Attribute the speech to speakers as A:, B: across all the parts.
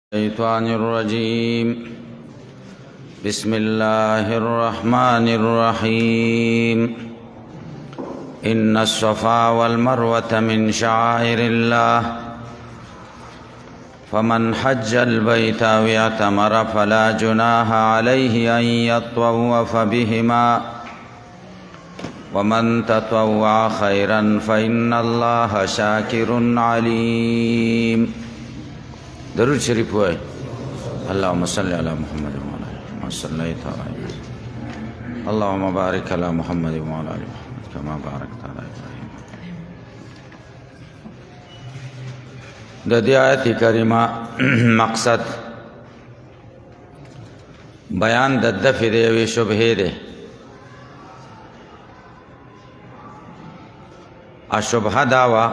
A: الشيطان الرجيم بسم الله الرحمن الرحيم إن الصفا والمروة من شعائر الله فمن حج البيت أو اعتمر فلا جناح عليه أن يطوف بهما ومن تطوع خيرا فإن الله شاكر عليم. درود شریف ہوئے اللهم صل علی محمد وعلى آل محمد صلیت علی اللهم بارک علی محمد وعلى آل محمد كما بارکت علی ابراہیم. د دې آیت کریمه مقصد بیان د دفع د یوې شبهې ده. شبهه دا وه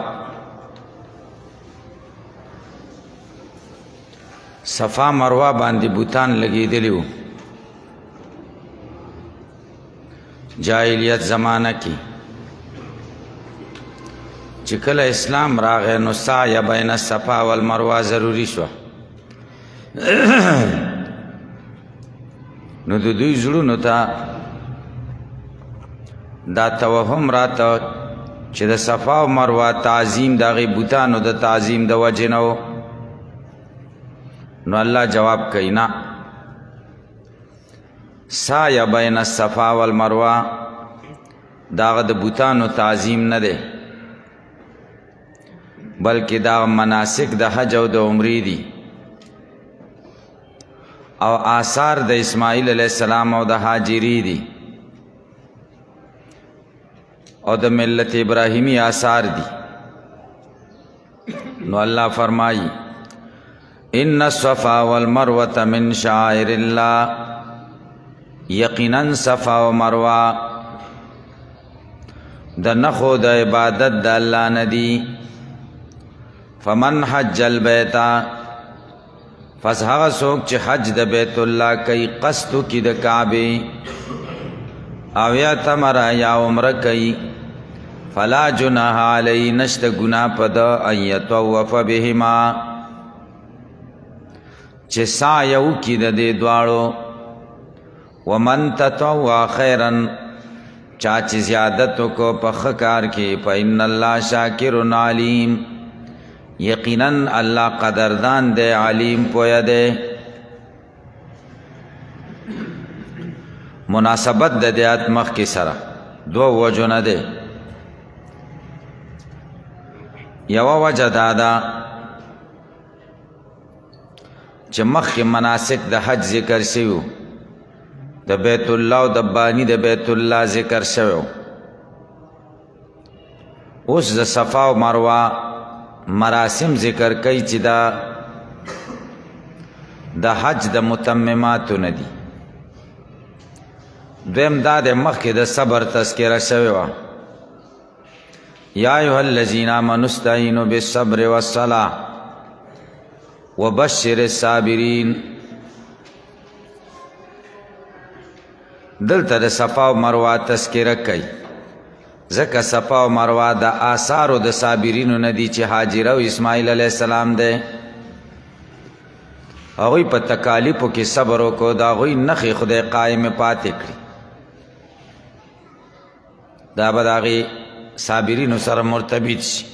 A: صفا مروه باندې بوتان لګېدلي وو جاهلیت زمانه کې، چې کله اسلام راغی نو سعی بین الصفا والمروه ضروري شوه. نو د دوی زړونو ته دا توهم راته چې د صفا او مروه تعظیم د هغې بوتانو د تعظیم د وجې نه و. نو الله جواب کوي نه، سعی بین الصفا والمروه دا هغه د بوتانو تعظیم نه دی، بلکې دا مناسک د حج او د عمرې دي او آثار د اسماعیل علیه السلام او د هاجرې دي او د ملت ابراهیمی آثار دي. نو الله فرمایي ان الصفا والمروة من شعائر الله، یقینا صفا و مروه د نخو د عبادت د الله نه دي. فمن حج البیت، پس هغه څوک چې حج د بیت الله کوي، قصد کی د کعبې، او یا تمره یا عمره کوي، فلا جناح علی، نشته ګناه په ده ان یطوف بهما، چې سعی وکړي د دې دواړو. ومن تطوع خیرا، چا چې زیادت وکړو په ښه کار کې، فإن الله شاکر علیم، یقینا الله قدردان دی، علیم پویه دی. مناسبت د دې آیت مخکې سره دوه وجو نه دی. یوه وجه دا ده چې مخکې مناسک د حج ذکر شوي، د بیت الله او د بانی د بیت الله ذکر شوی. اوس د صفا او مروه مراسم ذکر کوي چې دا د حج د متمماتو نه دي. دویم دا د مخکې د صبر تذکره شوې وه، یا ایها الذین آمنوا استعینوا بالصبر والصلاة وبشر الصابرین. دلته د صفا او مروه تذکره کوي، ځکه صفا او مروه د آثارو د صابرینو نه دي چې هاجره او اسماعیل علیه السلام دی. هغوی په تکالیفو کې صبر وکړو، د هغوی نښې خدای قایمې پاتې کړي، دا به د هغې صابرینو سره مرتبط شي.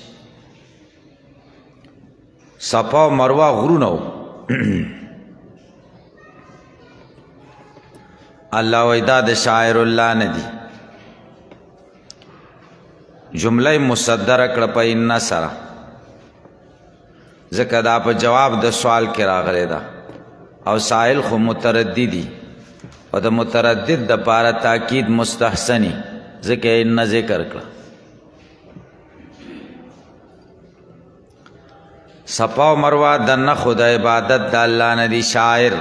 A: صفا او مروه غرونه و. الله وایي دا د شاعر الله نه دي. جمله مصدره کړه په ان سره، ځکه دا په جواب د سوال کې راغلی ده او سائل خو مترددي، او د متردد دپاره تاکید مستحسني، ځکه ان ذکر کړه. صفا و مروه د نښو د عبادت د الله نه دي. شاعر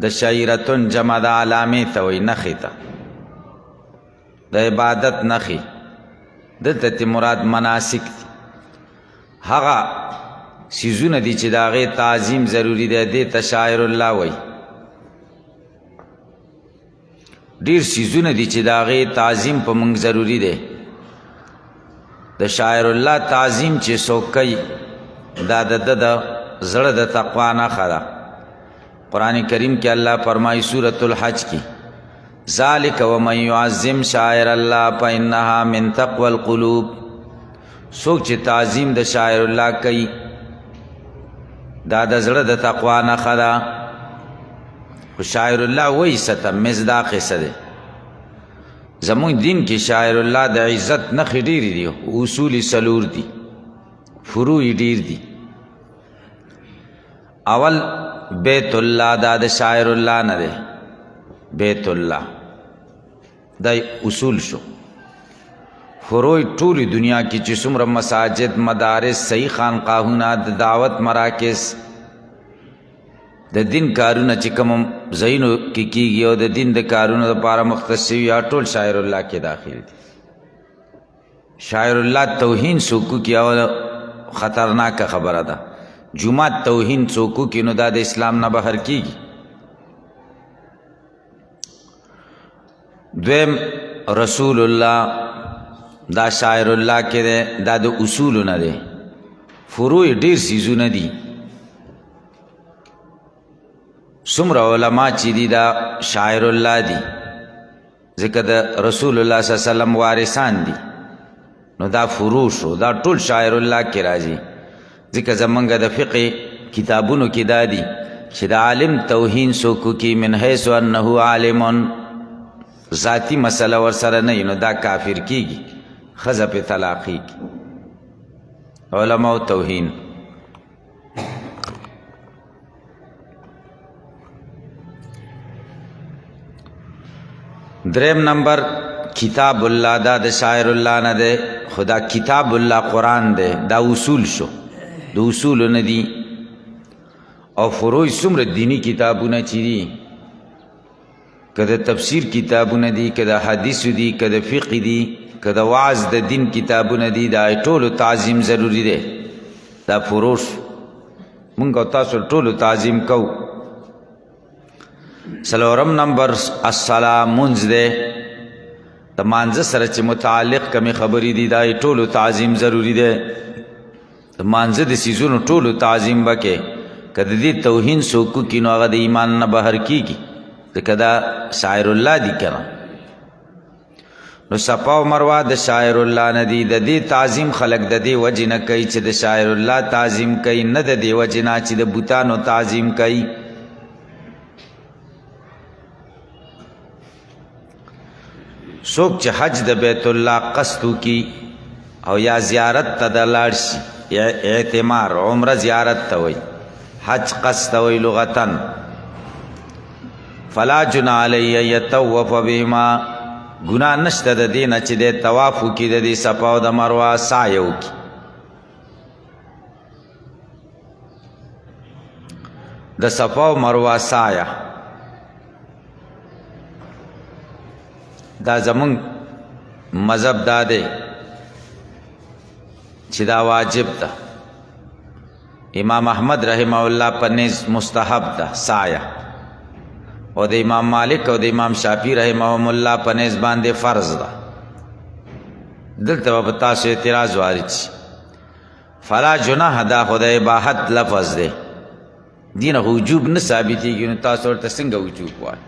A: د شعیرتون جمع د علامې ته وایي، نښې ته، د عبادت نښې. دلته تی مراد مناسک دي، هغه څیزونه دي چې د هغې تعظیم ضروري دی، دې ته شاعر الله وایي. ډېر څیزونه دي چې د هغې تعظیم په موږ ضروري دی. د شاعر الله تعظیم چې څوک کوي دا د زړه د تقوا نښه ده. قرآن کریم کې الله فرمایي سورة الحج کې ذالک ومن یعظم شعائر الله فإنها من تقوى القلوب. څوک چې تعظیم د شاعر الله کوي دا د زړه د تقوا نښه ده. خو شاعر الله وایي څه ته مصداق یې څه دی؟ زمونږ دین کې شاعر الله د عزت نښې ډېرې دي، اصول یې څلور دي، فروع یې ډېر دي. اول بیت الله دا د شاعر الله نه دی، بیت الله دا اصول شو. فروع ټولې دنیا کې چې څومره مساجد، مدارس، صحیح خانقاهونه، د دعوت مراکز، د دین کارونه چې کوم ځایونو کې کېږي او د دین د کارونو لپاره مختص شوي ټول شاعر الله کې داخل دي. شاعر الله توهین څوک کوي او خطرناکه خبره ده. جمعات توهین څوک کوي نو دا د اسلام نه بهر کېږي. دویم رسول الله دا شاعر الله کې دی، دا د اصولو نه دی. فروع ډېر څیزونه دي. څومره علما چې دي دا شاعر الله دي، ځکه د رسول الله صلی الله علیه وسلم وارثان دي. نو دا فروع شو، دا ټول شاعر الله کې راځي. ځکه زمونږ د فقه کتابونو کې دا دي چې د عالم توهین څوک کوي من حیث انه عالم، ذاتی مسله ورسره نه نو دا کافر کیږي، ښځه پې طلاقیږي. علماء توهین. دریم نمبر کتاب الله دا د شاعر الله نه دی، خدا کتاب الله قرآن دی. دا اصول شو، د اصولو نه دي. او فروع څومره دینی کتابونه چې دي، که د تفسیر کتابونه دي، که د حدیثو دي، که د فقه دي، که د وعظ د دین کتابونه دي، دا ټولو تعظیم ضروری دی. دا فروع شو، مونږ او تاسو ټولو تعظیم کوو. څلورم نمبر الصلاة منځ دی. د مانځه سره چې متعلق کمې خبرې دي دا ټولو تعظیم ضروری دی. د مانځه د څیزونو ټولو تعظیم به کې. که د دې توهین څوک کوي نو هغه د ایمان نه بهر کېږي، ځکه دا شاعر الله دي که نه. نو صفا او مروه د شاعر الله نه دي. د دې تعظیم خلک د دې وجې نه کوي چې د شاعر الله تعظیم کوي، نه د دې وجې نه چې د بوتانو تعظیم کوي. څوک چې حج د بیت الله قصد وکړي او یا زیارت ته د لاړ شي، اعتمار عمره زیارت ته وایي، حج قصد ته وایي لغتاً، فلا جناح علیه یطوف بهما، ګناه نشته د دې نه چې دی طواف وکړي د دې صفا او د مروه سعی وکړي. د صفا او مروه سعیه دا زمونږ مذهب دا دی چې دا واجب ده. امام احمد رحمه الله په نیز مستحب ده سعیه، او د امام مالک او د امام شافعي رحمهم الله په نیز باندې فرض ده. دلته به تاسو اعتراض وارد شي، فلا جناح دا خو د اباحت لفظ دی، دین وجوب نه ثابتېږي، نو تاسو ورته څنګه وجوب وایي؟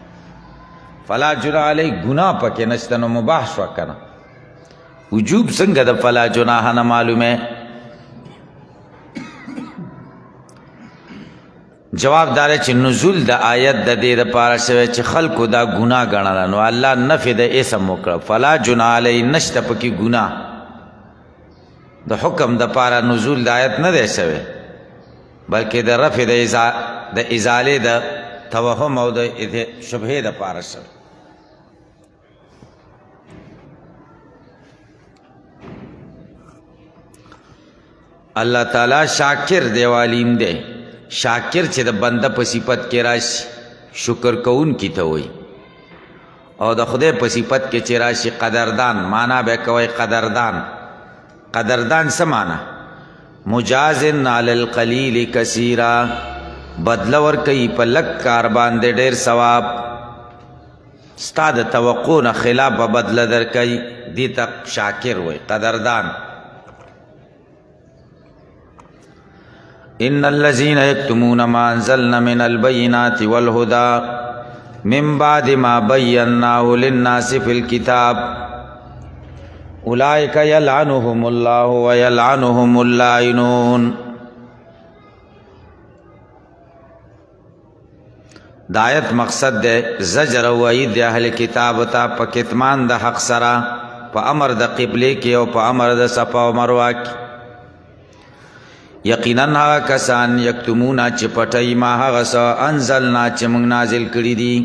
A: فلا جناح علی گناہ پکې نشته نو مباح شو که نه. وجوب څنګه د فلا جناح نه معلومه؟ جواب دار چې نزول د آیت د دې لپاره شوی چې خلکو دا ګناه ګڼله، نو الله نفی د اسم وکړه، فلا جناح علی نشته پکې ګناه. د حکم د پاره نزول د آیت نه دی شوی، بلکې د رفع د ازالې د توهم او د شبهې د پاره شوی. الله تعالی شاکر دی او علیم دی. شاکر چې د بنده په صفت کې راشي شکر کون کی ته وایي، او د خدای په صفت کې چې راشي قدردان، معنا به کوي قدردان. قدردان څه معنا؟ مجازن علی القلیل کثیرا، بدله ورکوي په لږ کار باندې ډېر ثواب، ستا د توقع نه خلاف به بدله درکوي، دې ته شاکر وایي قدردان. ان الذين يكتمون ما انزلنا من البينات والهدى من بعد ما بيناه للناس في الكتاب اولئك يلعنهم الله ويلعنهم اللاعنون. د آیت مقصد ده زجر و وعید اهل کتاب ته په کتمان د حق سره په امر د قبله کې او په امر د صفا او مروه کې. یقینا هغه کسان یکتمونا چې پټوي ما هغه څه انزلنا چې موږ نازل کړي دي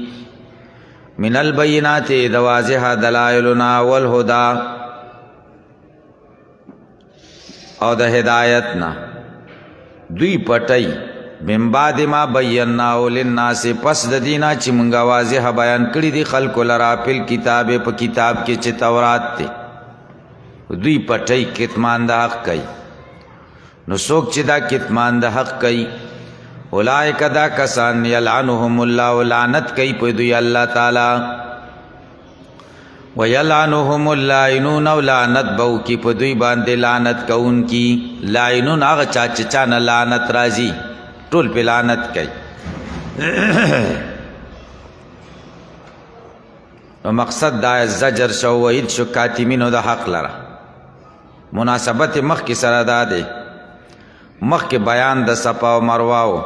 A: من البینات د واضح دلایلنا والهدى او د هدایتنا. دوی پټوي من بعد ما بیناه للناس پس د دینا چې موږ واضح بیان کړي دي خلکو لرا په کتاب په کتاب کې چې تورات دی. دوی پټوي کتمان د حق کوي. نو څوک چې دا کتمان د حق کوي اولئک دا کسان یلعنهم الله لعنت کوي په دوی الله تعالی ویلعنهم اللاعنون او لعنت بو کی په دوی باندې لعنت کوون کی. لاعنون هغه چا چې چا نه لعنت راځي ټول په لعنت کوي. نو مقصد دا زجر شو وعید شو کاتمینو د حق لره. مناسبت مخ کی سره دا دی مخ کے بیان د صفا و مروه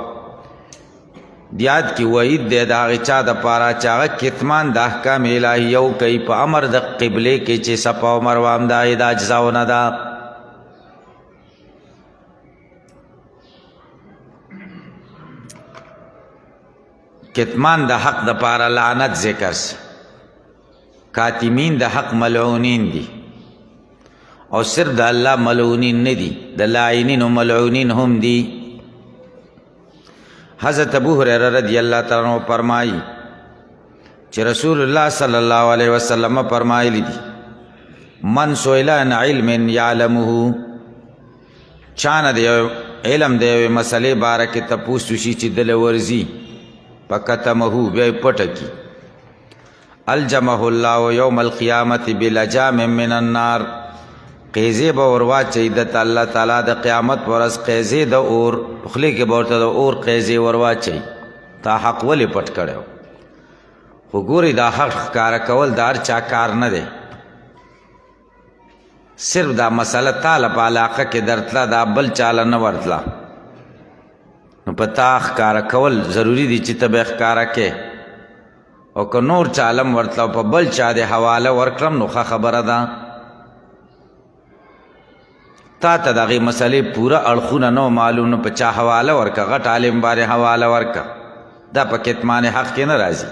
A: دیاد کی وعید دے دا هغه چا د پاره چې هغه کتمان د احکام الهیو کوي په امر د قبله کې چې صفا و مروه هم د اجزاونه ده. کتمان د حق د پاره لعنت ذکر سي. کاتمین د حق ملعونین دي او صرف د الله ملعونین نه دي د لاعنین و ملعونین هم دي. حضرت ابو هریره رضی الله تعالی عنہ فرمایي چې رسول الله صلی الله علیه وسلم فرمایلی دي من سئل عن علم یعلمه چانه د علم د مسلې باره کې تپوس شي چې دل ورزي فکتمه بیا پټه کی الجمه الله یوم القیامت بلجام من النار. قیزی به ورواچي د الله تعالی د قیامت ورځ قیزی د اور خلی کې ورته د اور قیزی ورواچي تا حق ولې پټ کړو. خو ګوري دا حق کار کول دار چا کار نه دی. صرف دا مسله تعالی په علاقه کې درتلا دا بل چاله نه ورتلا. نو په تا کار کول ضروری دي چې تبه ښکارا کې او که نور چالم ورتلا په بل چا د حواله ورکړم نو خبره ده. تا ته دغه مسلې پورا اړخونه نو معلوم نو په چا حواله ورکا غټ عالم باندې حواله ورکا دا په کتمان حق کې نه راځي.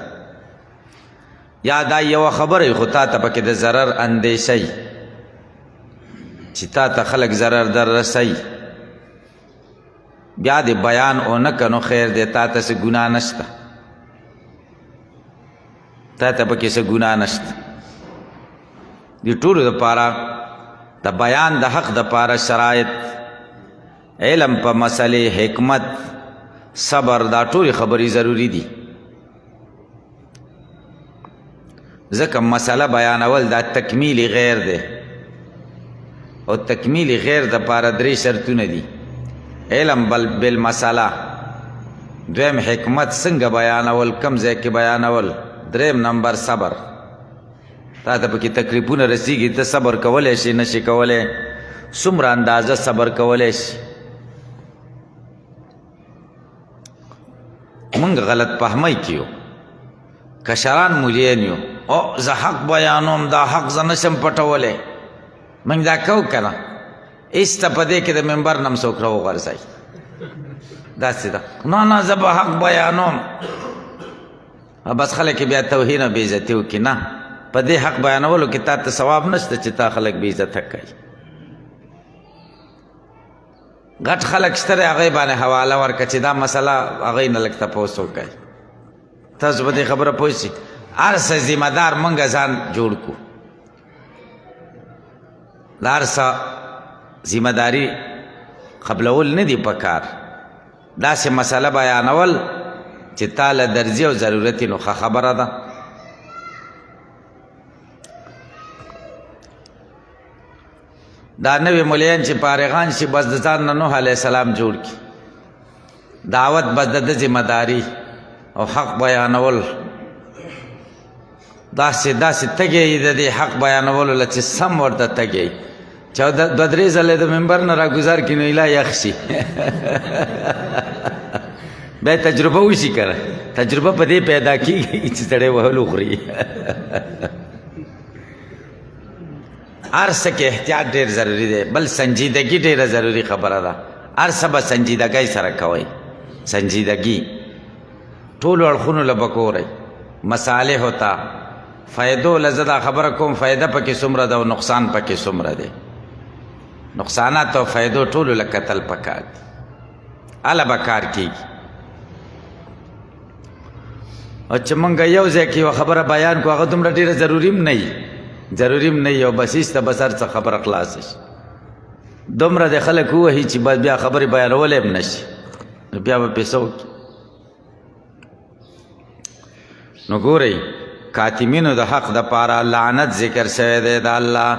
A: یا دا یو خبره خو تا ته پکې د ضرر اندیشي چې تا ته خلک ضرر در رسي بیا د بیان او نه کنو خیر دی تا ته څه ګناه نشته. تا ته پکې څه ګناه نشته. دې ټولو دپاره د بیان د حق د پاره شرایط علم په مسلې حکمت صبر دا ټولې خبرې ضروری دي. ځکه مسله بیانول دا تکمیل غیر دی او تکمیل غیر د پاره درې شرطونه دي. علم بالمسله، دویم حکمت څنګه بیانول کم ځای کې بیانول، دریم نمبر صبر. تا ته پکې تکلیفونه رسیږي ته صبر کولی شي نشي کولی څومره اندازه صبر کولی شي. موږ غلط فهمۍ کې یو کشران مولیان یو او زه حق بیانوم دا حق زه نشم پټولی موږ دا کوو که نه ایسته په دې کې د ممبر نه م څوک راوغورځوي داسې ده نه زه به حق بیانوم بس خلک بیا توهین او بېعزتي وکړي. نه په دې حق بیانولو کې تا ته ثواب نشته چې تا خلک بې عزته کوي. غټ خلک شته دی هغې باندې حواله ورکړه چې دا مسله هغې نه لږ تپوس وکړئ. تاسو په دې خبره پوه شئ. هر څه ذمه دار موږ ځان جوړ کړو. د هر څه ذمه داري قبلول نه دي پکار. داسې مسله بیانول چې تا له درځي او ضرورت نو ښه خبره ده. دا نوی مولیان چې فارغان شي بس د ځان نه نوح علیه السلام جوړ کړي دعوت بس د ذمہ داری او حق بیانول داسې تږی د دې حق بیانولو له چې سم ورته تږی چې دوه درې ځلې د منبر نه راګزار کړي نو ایله یخ شي بیا تجربه وشي که نه تجربه په دې پیدا کېږي چې سړی وهل وخوري هر څه کې احتیاط ډېر ضروري دی بل سنجیدګي ډېره ضروري خبره ده هر څه به سنجیدګۍ سره کوئ سنجیدګي ټولو اړخونو له به ګورئ مصالحو ته فایدو له زه دا خبره کوم فایده پکې څومره ده او نقصان پکې څومره دی نقصانات او فایدو ټولو له کتل پکار دي هله به کار کېږي او چې مونږ یو ځای کې یوه خبره بیان کړو هغه دومره ډېره ضروري هم نه وي ضروري هم نه وي او بس ایسته بس هر څه خبره خلاصه شي دومره د خلک ووهي چې بس بیا خبرې بیانولی هم نه شي نو بیا به پې څه وکړي نو ګورئ کاتمینو د حق دپاره لعنت ذکر شوی دی د الله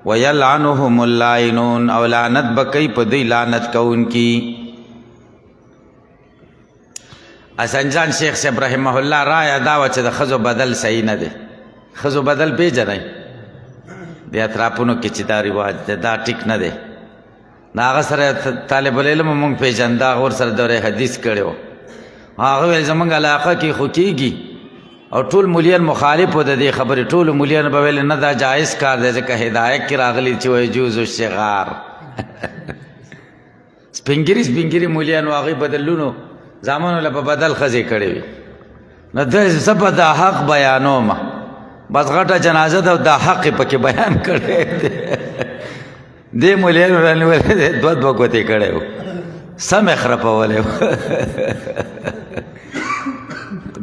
A: ویلعنهم اللاعنون او لعنت به کوي په دوی لعنت کوونکي حسن جان شیخ صاحب رحمه الله رایه دا وه چې د ښځو بدل صحیح نه دی ښځو بدل پیژنئ د اطرافونو کې چې دا رواج دی دا ټیک نه دی د هغه سره طالب العلم مونږ پیژنده هغه ورسره دوره حدیث کړی و هغه ویل زمونږ علاقه کې خو کېږي او ټول مولیان مخالف و د دې خبرې ټولو مولیانو به ویل نه دا جایز کار دی ځکه هدایت کې راغلي چې ویجوز الشغار سپین ګیري مولیانو هغوی بدلونو زامنو له په بدل ښځې کړې وي نو زه به دا حق بیانوم بس غټه جنازه ده او دا حق یې پکې بیان کړی دی دې مولیانو رانیولی دی دوه ګوتې کړی و سم یې خرپولی و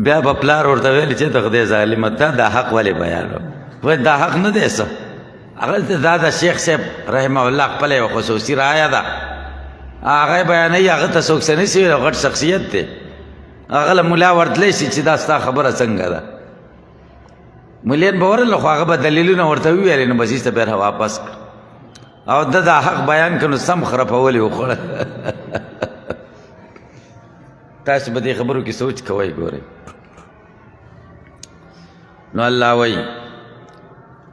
A: بیا به پلار ورته ویل چې ته خدای ظالمه ته دا حق ولې بیانو وایي دا حق نه دی څه هغلته دا د شیخ صاحب رحمه الله خپله یوه خصوصي رایه ده هغه بیانوي هغه ته څوک څه نه شي غټ شخصیت دی هغه له ملا ورتلی شي چې دا ستا خبره څنګه ده ملیان به ورله خو هغه به دلیلونه ورته وویلې نو بس ایسته بیا واپس کړ او ده دا حق بیان کړ نو سم خرپولې وخوړه تاسو به دې خبرو کې سوچ کوئ ګورئ نو الله وایي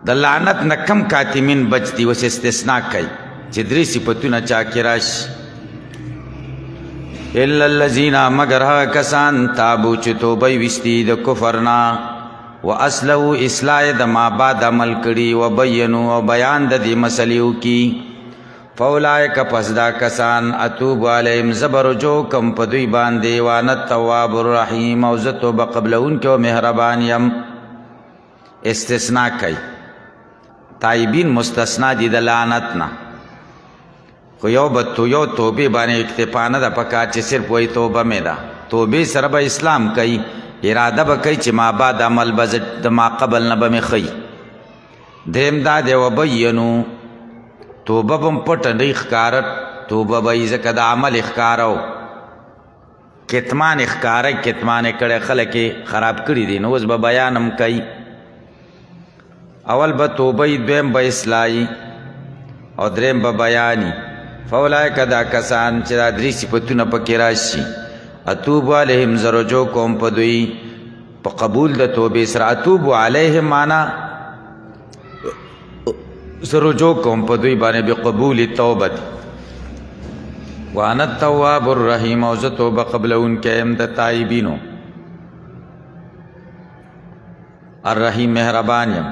A: د لعنت نه کم کاتمین بچ دي اوس استثنا کوي چې درې صفتونه چا کې راشي الا الذین مگر هغه کسان تابو چې توبه یې ویستي د کفر نه و اصلحو اصلاح د ما بعد عمل کړي و بیانو او بیان د دې مسلې وکړي فاولئک پس دا کسان اتوب علیهم زبر جو کم په دوی باندې وانا التواب الرحیم او زه توبه قبلونکی او مهربان یم استثناء کوي تایبین مستثنا دي د لعنت نه خو یو توبې باندې اکتفا نه ده پکار چې صرف وایي توبه مې ده توبې سره به اسلام کوي اراده به کوي چې ما بعد عمل به د ما قبل نه به مې ښیي دریم دا دی وبینو توبه به م پټه نه ښکاره توبه به یې ځکه د عمل ښکاره و کتمان یې ښکاره کتمان یې کړی خلک یې خراب کړي دي نو اوس به بیان هم کوي اول به توبه یې دویم به اصلاحي او دریم به بیاني فاولئک دا کسان چې دا درې صفتونه پکې راشي اتوب علیهم زه رجوع کوم په دوی په قبول د توبې سره اتوب علیهم معنا زه رجوع کوم په دوی باندې بقبول التوبه وانا التواب الرحیم او زه توبه قبلونکی یم د تایبینو الرحیم مهربان یم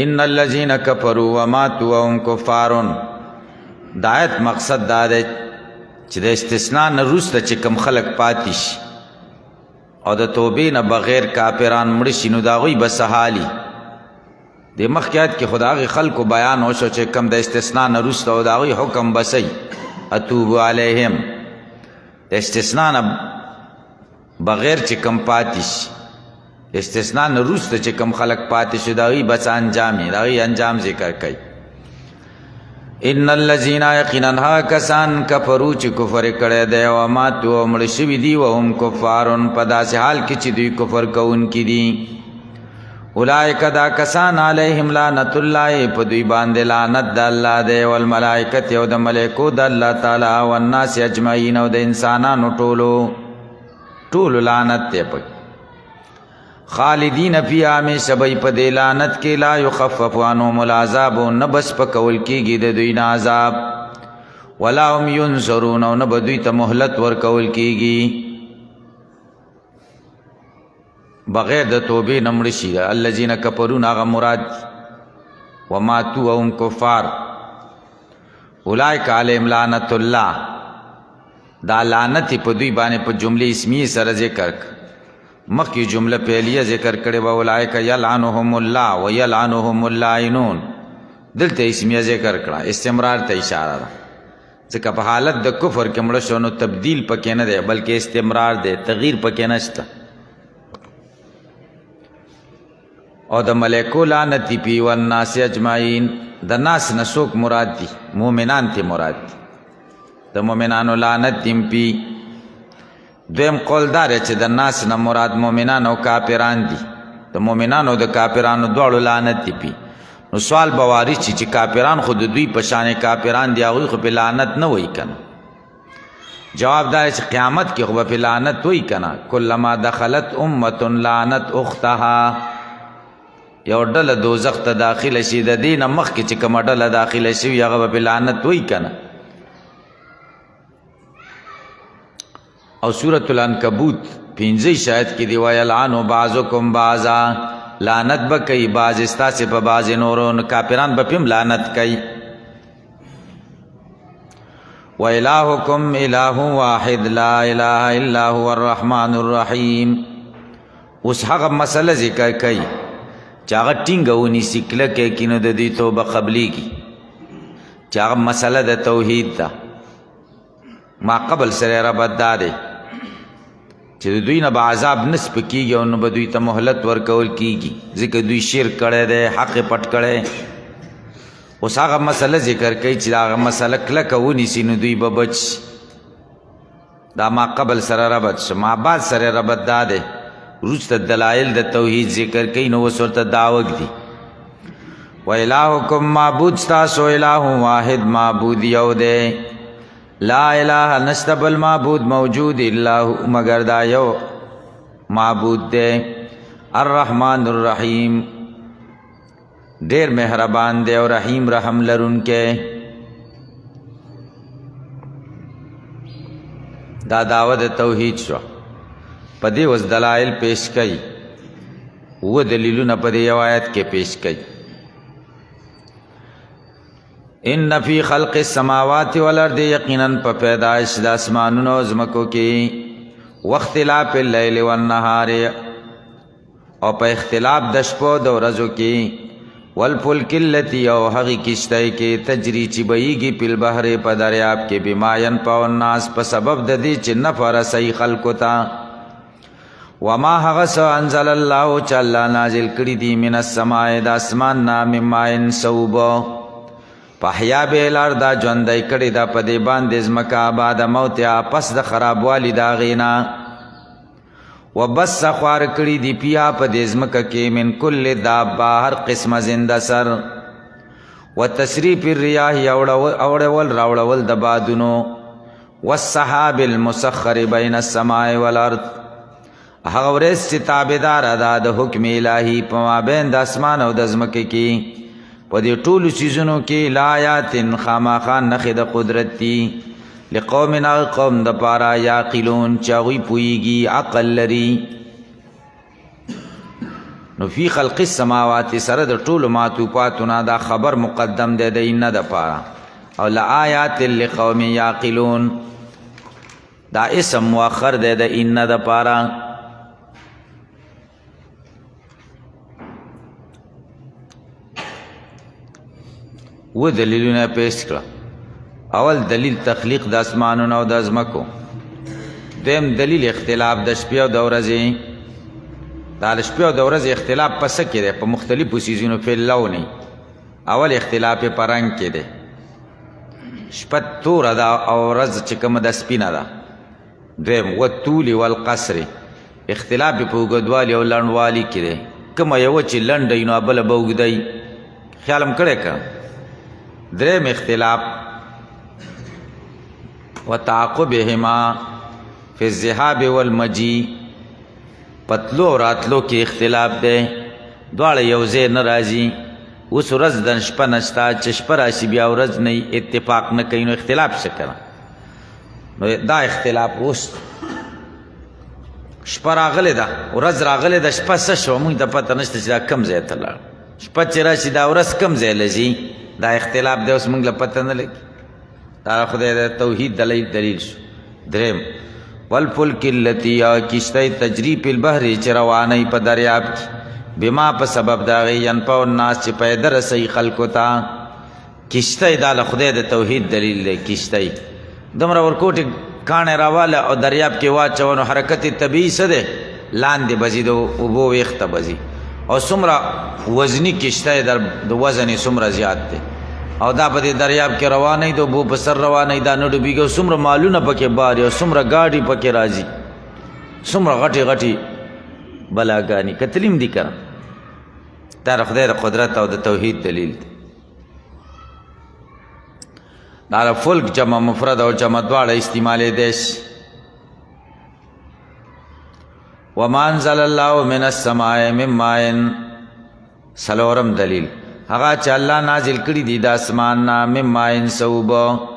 A: ان الذین کفروا وماتوا وهم کفار د آیت مقصد دا دی چې د استثناء نه وروسته چې کوم خلک پاتې شي او د توبې نه بغیر کافران مړه شي نو د هغوی به څه حالي د مخکې آیت کې خو د هغې خلکو بیان وشو چې کوم د استثناء نه وروسته او د هغوی حکم به صحیح اتوب علیهم د استثناء نه بغیر چې کوم پاتې شي استثناء نه وروسته چې کوم خلک پاتې شي د هغوی به څه انجام یې د هغوی انجام ذکر کوي ان الذین یقینا هغه کسان کفرو چې کفر کړی دی او ماتوا او مړه شوي دي وهم کفارون په داسې حال کې چې دوی کفر کوونکي دي اولئک دا کسان علیہم لعنت اللہ پا دوی باندے لعنت دا اللہ دے والملائکت یو دا ملائکو دا اللہ تعالی والناس اجمعین او دا انسانانو طولو لعنت تے پک خالدین فی ہمیشہ بی پا دے لعنت کے لا یخفف عنہم العذاب نبس پا کول کی گی دا دوی عذاب ولا هم ینصرون او نبدوی تا محلت ورکول کی گی بغیر د توبې نمړ شي الذین کفرون هغه مراد وماتوا وهم کفار اولئک علیهم لعنت الله دا لعنت په دوی باندې په جمله اسمیه سره ذکر مخکې جمله پهلیه ذکر کړي و اولئک یلعنهم الله ویلعنهم اللاعنون دلته اسمیه ذکر کړه استمرار ته اشاره ده ځکه په حالت د کفر کې مړ شو نو تبدیل پکې نه دی بلکې استمرار دی تغییر پکې نشته او د ملائکو لعنت پی والناس اجمعین د ناس نسوک مراد دی مومنان تی مراد دی د مومنانو لعنت تیم پی دویم قول دار چې د ناس نه مراد مومنان او کافران دی د مومنانو د کافرانو دواړو لعنت پی نو سوال بواری چې کافران خود دوی په شان کافران دی هغوی خو په لعنت نه وایي کنه جواب دا چې قیامت کې خو په لعنت وایي کنه کلما دخلت امة لعنت اختها یو ډله دوزخ ته داخله شي د دې نه مخکې چې کومه ډله داخله شوي هغه به په لعنت وایي که نه او سورة العنکبوت 15 آیت کې دی ویلعنو بعضکم بعضا لعنت به کوي بعض ستاسې په بعضې نورو نو کافران به پم لعنت کوي وإلهکم اله واحد لا اله الا هو الرحمن الرحیم اوس هغه مسله ذکر کوي چې هغه ټینګه ونیسي کلکه کړي نو د دې توبه قبلیږي چې هغه مسله د توحید ده ما قبل سره ربط دا دی چې د دوی نه به عذاب نسپ کېږي او نو به دوی ته مهلت ورکول کېږي ځکه دوی شرک کړی دی حق یې پټ کړی اوس هغه مسله ذکر کوي چې هغه مسله کلکه ونیسي نو دوی به بچ دا ما قبل سره ربط شو ما بعد سره ربط دا دی وروسته دلایل د توحید ذکر کوي نو اوس ورته دعوت دي وإلهکم معبود ستاسو الہ واحد معبود یو دی لا الہ نشته بل معبود موجود الا هو مگر دا یو معبود دی الرحمن الرحیم ډیر مهربان دی او رحیم رحم لرونکی دا دعوت توحید شو په دې اوس دلایل پیش کوي و دلیلونه په دې یو آیت کې پیش کوي ان فی خلق السماوات والارض یقینا په پیدائش د اسمانونو او ځمکو کې واختلاف اللیل والنهار او په اختلاف د شپو د ورځو کې والفلک التي او هغې کشتۍ کې تجری چې بهیږي په البحر په دریاب کې بما ینفع الناس په سبب د دې چې نفع رسوي خلکو ته وما هغه څه انزل الله چې الله نازل کړي دي من السماء د اسمان نه من ماء صوبا په احیا به الارض دا ژوندی کړي دا په دې باندې ځمکه بعد موتها پس د خرابوالي د هغې نه وبس خوار کړي دي پیا په دې ځمکه کې من کل دابه هر قسمه زنده سر وتصریف الریاح اوړول راوړول د بادونو والسحاب المسخر بین السماء والارض هغه ورځ چې تابعدار ده د حکم الهي په مابین د اسمان او د ځمکې کې په دې ټولو څیزونو کې لآیات خامخا نښې د قدرت دي لقوم قوم د پاره یعقلون چې هغوی پوهیږي عقل لري نو فی خلق السماوات سره د ټولو معطوفاتو نه دا خبر مقدم دی د ان د پاره او لآیات لقوم یعقلون دا اسم مؤخر دی د ان د پاره و دلیلونه پیش کړه اول دلیل تخلیق د اسمانونو او د ځمکو دویم دلیل اختلاف د شپې او د ورځې دا د شپې او د ورځې اختلاف په څه کې دی په مختلفو څیزونو فی اللون اول اختلاف په رنګ کې دی شپه توره ده او ورځ چې کومه ده سپینه ده دویم والطول والقصر اختلاف په اوږدوالي او لنډوالي کې دی کومه یوه چې لنډی نو بله به اوږدی خیال هم کړی که دریم اختلاف وتعاقبهما فی الذهاب والمجی پتلو او راتلو کې اختلاف دی دواړه یو ځای نه راځي اوس ورځ د شپه نشته چې شپه راشي بیا ورځ نه اتفاق نه کوي نو اختلاف څه کنه نو دا اختلاف اوس شپه راغلې ده ورځ راغلې ده شپه څه شوه موږ ته پته نشته چې دا کوم ځای ته لاړ شپه چې راشي دا ورځ کوم ځای له ځي دا اختلاف دی اوس موږ له پته نه لګي دا خدای د توحید دلیل شو دریم والفلک التي کشتی تجری فی البحر چې روانۍ په دریاب کې بما په سبب د هغې ینفع الناس چې پیدا رسوي خلکو ته کشتی دا له خدای د توحید دلیل دی کشتی دومره ورکوټې کاڼې راواله او دریاب کې واچوه نو حرکت طبیعي څه دی لاندې به ځي د اوبو ویښته به ځي او څومره وزني کشتی د وزن یې څومره زیات دی او دا په دې دریاب کې روانۍ د اوبو په سر روانۍ دا نه ډوبېږي او څومره مالونه پکې باري او څومره ګاډي پکې راځي څومره غټې غټې بلاګانې کتلیم دي که دا د خدای د قدرت او د توحید دلیل دی دا د فلک جمع مفرد او جمع دواړه استعمالېدی شي وما انزل الله من السماء من ماء څلورم دلیل هغه چې الله نازل کړي دي د اسمان نه من ماء څه اوبه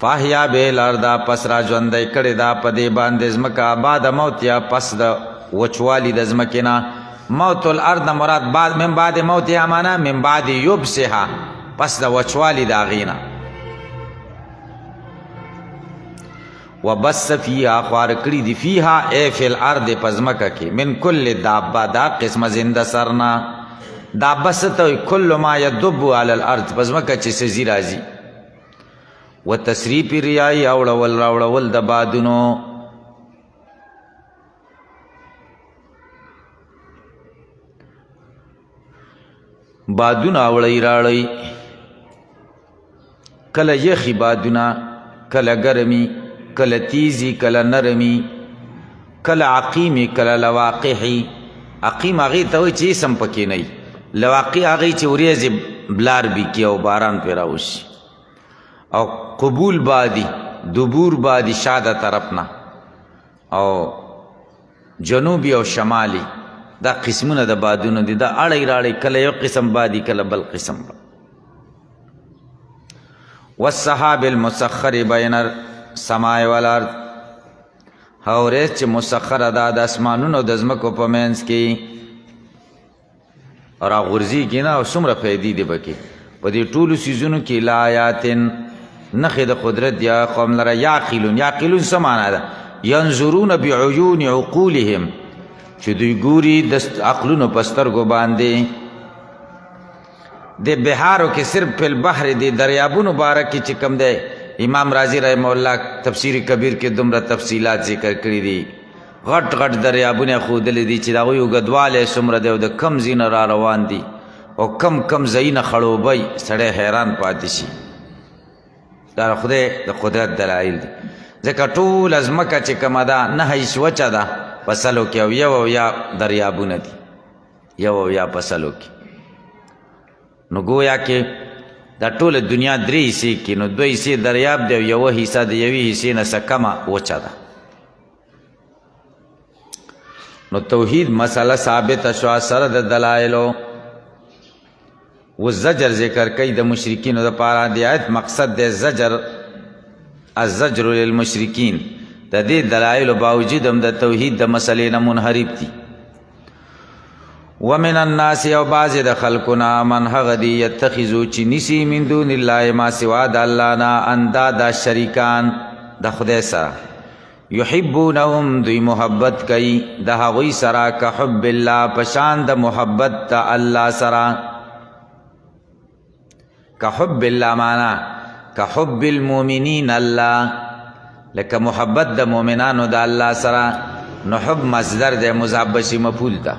A: فاحیا به الارض پس را ژوندی کړې ده په دې باندې ځمکه بعد موتیا پس د وچوالي د ځمکې نه موت الارض مراد بعد من بعد موتیا معنا من بعد یبسها پس د وچوالي د هغې نه وبس فیها خوار کړي دي فیها ای فی الارض په ځمکه کې من کل دابه دا قسمه زنده سرنا دابه څه ته وایي کل ما یدب علی الارض په ځمکه چې څه ځي راځي و تصریف ریایی اوړول راوړول د بادونو بادونه اوړی راړی کله یخی بادونه کله ګرمی کله تیزی کله نرمی کله عقیمی کله لواقحی عقیم هغې ته وایي چې اسم پکې نه وي لواقع هغې چې وریځې بلار بي کي او باران پرې راوشي او قبول بادی دبور بادی شاده طرف نه او جنوبی او شمالی دا قسمونه د بادونو دي دا اړی راړی کله یو قسم بادی کله بل قسم والسحاب المسخر بین السماء والارض هوریز چې مسخره ده د اسمانونو د ځمکو په منځ کې راغورځېږي نه او څومره فایدې دي پکې په دې ټولو څیزونو کې لآیاتن نخې د قدرت یا قوم لره یعقلون یعقلون څه معنا ده ینظرون بعیون عقولهم چې دوی ګوري د عقلونو په سترګو باندې د بحارو کې صرف په البحر د دریابونو باره کې چې کوم دی امام رازی رحمه الله تفسیر کبیر کې دومره تفصیلات ذکر کړي دي غټ غټ دریابونه ښودلي دي چې د هغوی اوږدوالی څومره دی او د کم ځایونه را روان دي او کم کم ځایونه خړوبی سړی حیران پاتې شي دا خدای د قدرت دلایل دي ځکه ټوله ځمکه چې کومه ده نه هیڅ وچه ده په سلو کې او یو یا دریابونه دي یو یا په سلو کې نو گویا کې دا ټوله دنیا درې حصې کې نو دوه حصې دریاب دی او یوه حصه د یوې حصې نه څه کمه وچه ده نو توحید مسله ثابته شوه سره د دلایلو و زجر ذکر کوي د مشرکینو دپاره د آیت مقصد دی زجر الزجر للمشرکین د دې دلایلو باوجود هم د توحید د مسلې نه منحرف دي ومن الناس او بعضې د خلقنا من هغه دي یتخذو چې نیسي من دون الله ما سوا د الله نه اندادا شریکان د خدای سره یحبونهم دوی محبت کوي د هغوی سره که حب الله په شان د محبت د الله سره که حب الله معنا که حب المؤمنین الله لکه محبت د مؤمنانو د الله سره نو حب مصدر د مضاف شي مفعول ده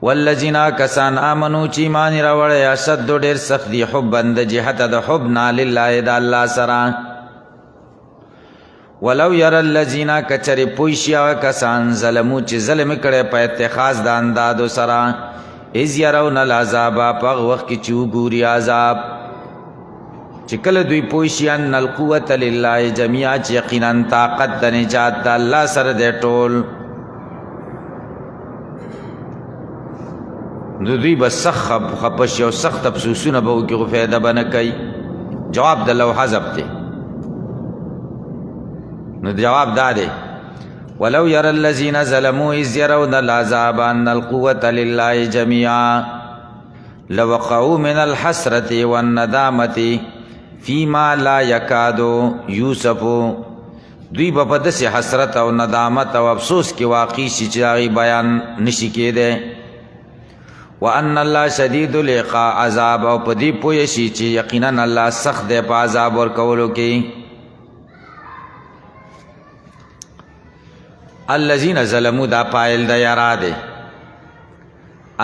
A: والذین کسان آمنو چی ایمان راوړی اشد ډېر سخت دي حبا د جهت د حب نه لله د الله سره ولو یری الذین کچری پوه شي هغه کسان ظلمو چې ظلم کړی په اتخاذ د اندادو سره اذ یرون العذاب په هغه وخت کې چې وګوري عذاب چې کله دوی پوه شي ان القوة لله جمیعا چې یقینا طاقت د نجات د الله سره دی ټول نو دوی به سخت خپش او سخت افسوسونه به وکړي خو فایده به نه کوي جواب د لو حذف دی نو جواب دا دی ولو یری الذین ظلموا اذ یرون العذاب ان القوة لله جمیعا لوقعوا من الحسرة والندامة فیما لا یکاد یوسف دوی به په داسې حسرت او ندامت او افسوس کې واقع شي چې هغې بیان نشي کېدی وان الله شدید العقاب عذاب او په دې پوه شي چې یقینا الله سخت دی په عذاب ورکولو کې الذین ظلموا دا پایل د یرا دی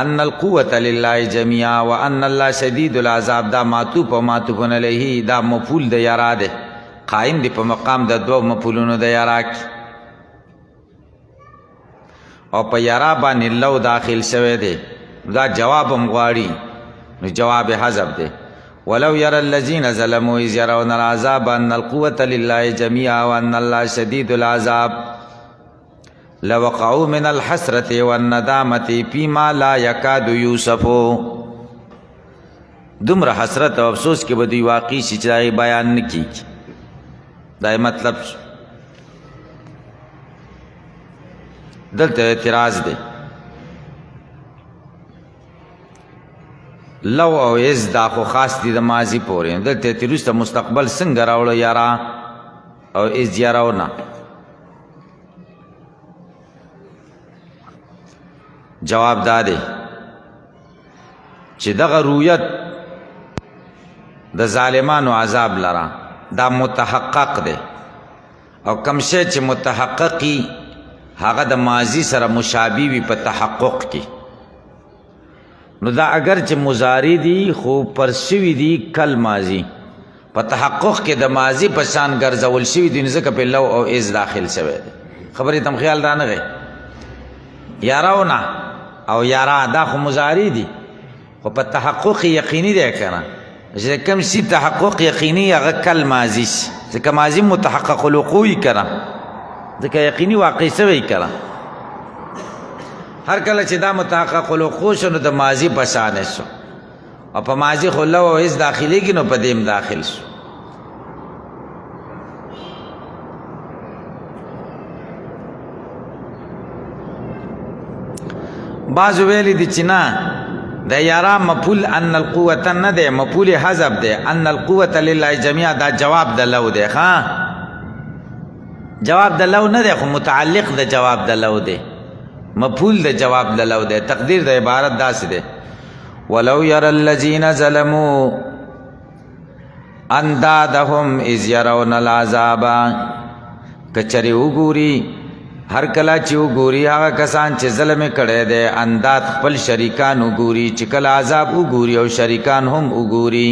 A: ان القوة لله جميعا وان الله شدید العذاب دا معطوف او معطوف علیه دا مفعول د یرا دی قائم دی په مقام د دوه مفعولونو د یرا کې او په یرا باندې لو داخل شوی دی دا جواب هم غواړي نو جواب حذف دی ولو یری الذین ظلموا اذ یرون العذاب ان القوة لله جميعا وان الله شدید العذاب لوقعوا من الحسرة والندامة فيما لا يكاد يوسف دومره حسرت او افسوس کې به دوی واقع شي چې دا بیان نه کیږي دا مطلب دلته اعتراض دی لو او از دا خو خاص دي د ماضي پورې دلته تیروسته مستقبل څنګه راوړو یارا او از یاراونه جواب داده چې دغه رؤیت د ظالمانو عذاب لرا دا متحقق دی او کم شی چې متحققي هغه د ماضی سره مشابه وي په تحقق کې نو دا اگر چې مضارع دي خو پر شوي دي کل ماضی په تحقق کې د ماضی په شان ګرځول شوي دي ځکه په لو او از داخل شوی دی خبرې تم خیال دا نه غي یاراونه او یارا دا خو مضارع دي خو په تحقق یقیني دی کنه چې کوم شي تحقق یقیني هغه کل ماضی شي ځکه ماضی متحقق الوقوع کنه ځکه یقیني واقع شوی کنه هر کله چې دا متحقق الوقوع شنو د ماضی په شان شو او په ماضی خو لو او از داخلي کې نو په دیم داخل شو بعض ویلی دی چې نه د یارا مفعول ان القوة نه دی مفعول حذف دی ان القوة لله جميعا دا جواب د لو دی ها جواب د لو نه دی خو متعلق د جواب د لو دی مفعول د جواب د لو دی تقدیر د عبارت داسې دی ولو یری الذین ظلموا اندادهم اذ یرون العذاب کچری وګوري هر کله چې وګوري هغه کسان چې ظلم کړي دي انداد خپل شریکان وګوري چې کله عذاب وګوري او شریکان هم وګوري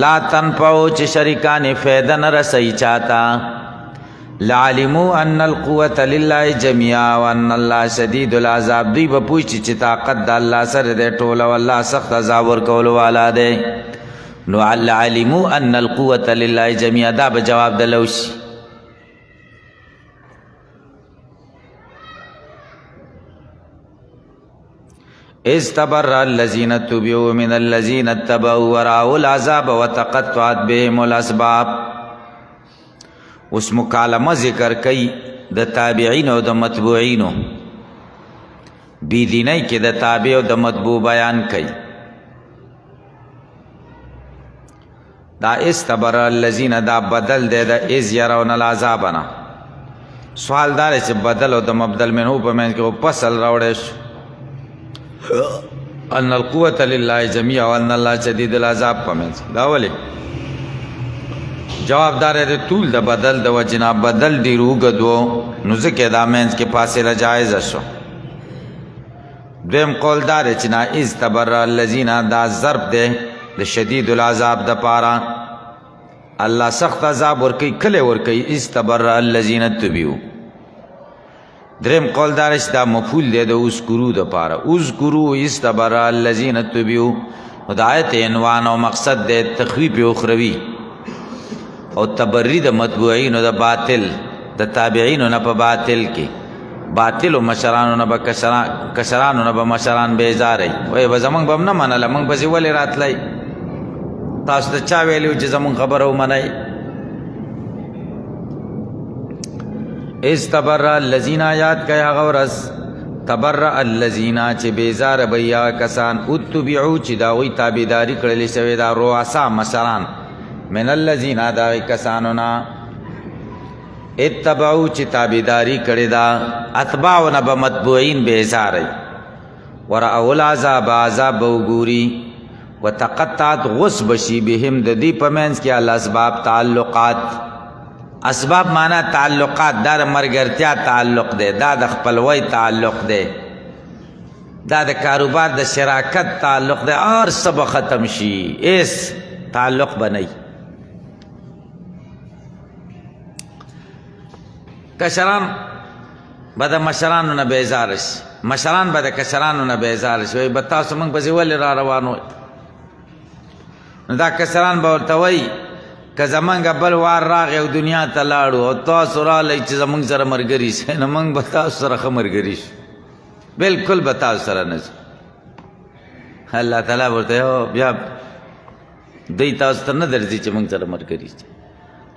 A: لا تنفعو چې شریکان فایده نه رسي چاته لعلموا ان القوة لله جميعا وان الله شدید العذاب دوی به پوه چې طاقت د الله سره دی ټول او الله سخت عذاب ورکولو والا دی نو علموا ان القوة لله جميعا دا به جواب د لوشي استبرأ الذين اتبعوا من الذين اتبعوا ورأوا العذاب وتقطعت بهم الاسباب اوس مکالمه ذکر کوي د تابعین او د متبوعین بی دیني کې د تابع او د متبوع بیان کوي دا استبرأ الذين دا بدل دی د اذ يرون العذاب نه سوال دار چې بدل او د مبدل منه په من کې فصل راوړې ان القوة لله جميعا وان الله شدید العذاب پمنس دا ولی جواب دار دے طول دا بدل دا وجنا بدل دی روگ دو نو ذکر دا مینس کے پاسے لجائز شو دویم قول دار چې نا اذ تبرأ الذین دا ضرب دی د شدید العذاب د پاره الله سخت عذاب ورکی کله ورکی اذ تبرأ الذین اتبعوا دریم قول دار چې دا مفعول دی د اذکروا د پاره اذکروا اذ تبرأ الذین اتبعوا هدایت عنوان او مقصد د تخویف اخروی او تبری د متبوعین او د باطل د تابعین نه په باطل کې باطل او مشرانو نه به کشرانو نه به مشران بیزاري وای به زمونږ به نه منله موږ پسې ولې راتلی تاسو ته چا ویلي چې زمونږ خبره ومنئ اذ تبرأ الذین یاد کئ هغه ورځ تبرأ الذین چې بیزاره به یا کسان اتبعوا چې د هغوی تابعداري کړلې شوې ده رؤسا مشران من الذین دا کسانو نه اتبعوا چې تابعداري کړې ده اتباعونه به متبوعین بیزارئ ورأوا العذاب عذاب به وګوري وتقطعت غص بشي بهم د دې په منځ کې الاسباب تعلقات اسباب معنا تعلقات دا د مرګرتیا تعلق دی دا د خپلوۍ تعلق دی دا د کاروبار د شراکت تعلق دی هر څه به ختم شي ایس تعلق به نه کشران به د مشرانو نه بیزاره شي مشران به د کشرانو نه بیزاره شي وایي به تاسو موږ پسې ولې را روان وئ نو دا کشران به ورته وایي که زمونږ بل وار راغی او دنیا ته لاړو او تاسو رالی چې زمونږ سره ملګري شئ نو موږ به تاسو سره ښه ملګري شو بلکل به تاسو سره نه ځو الله تعالی ورته بیا دوی تاسو ته نه درځي چې موږ سره ملګري شي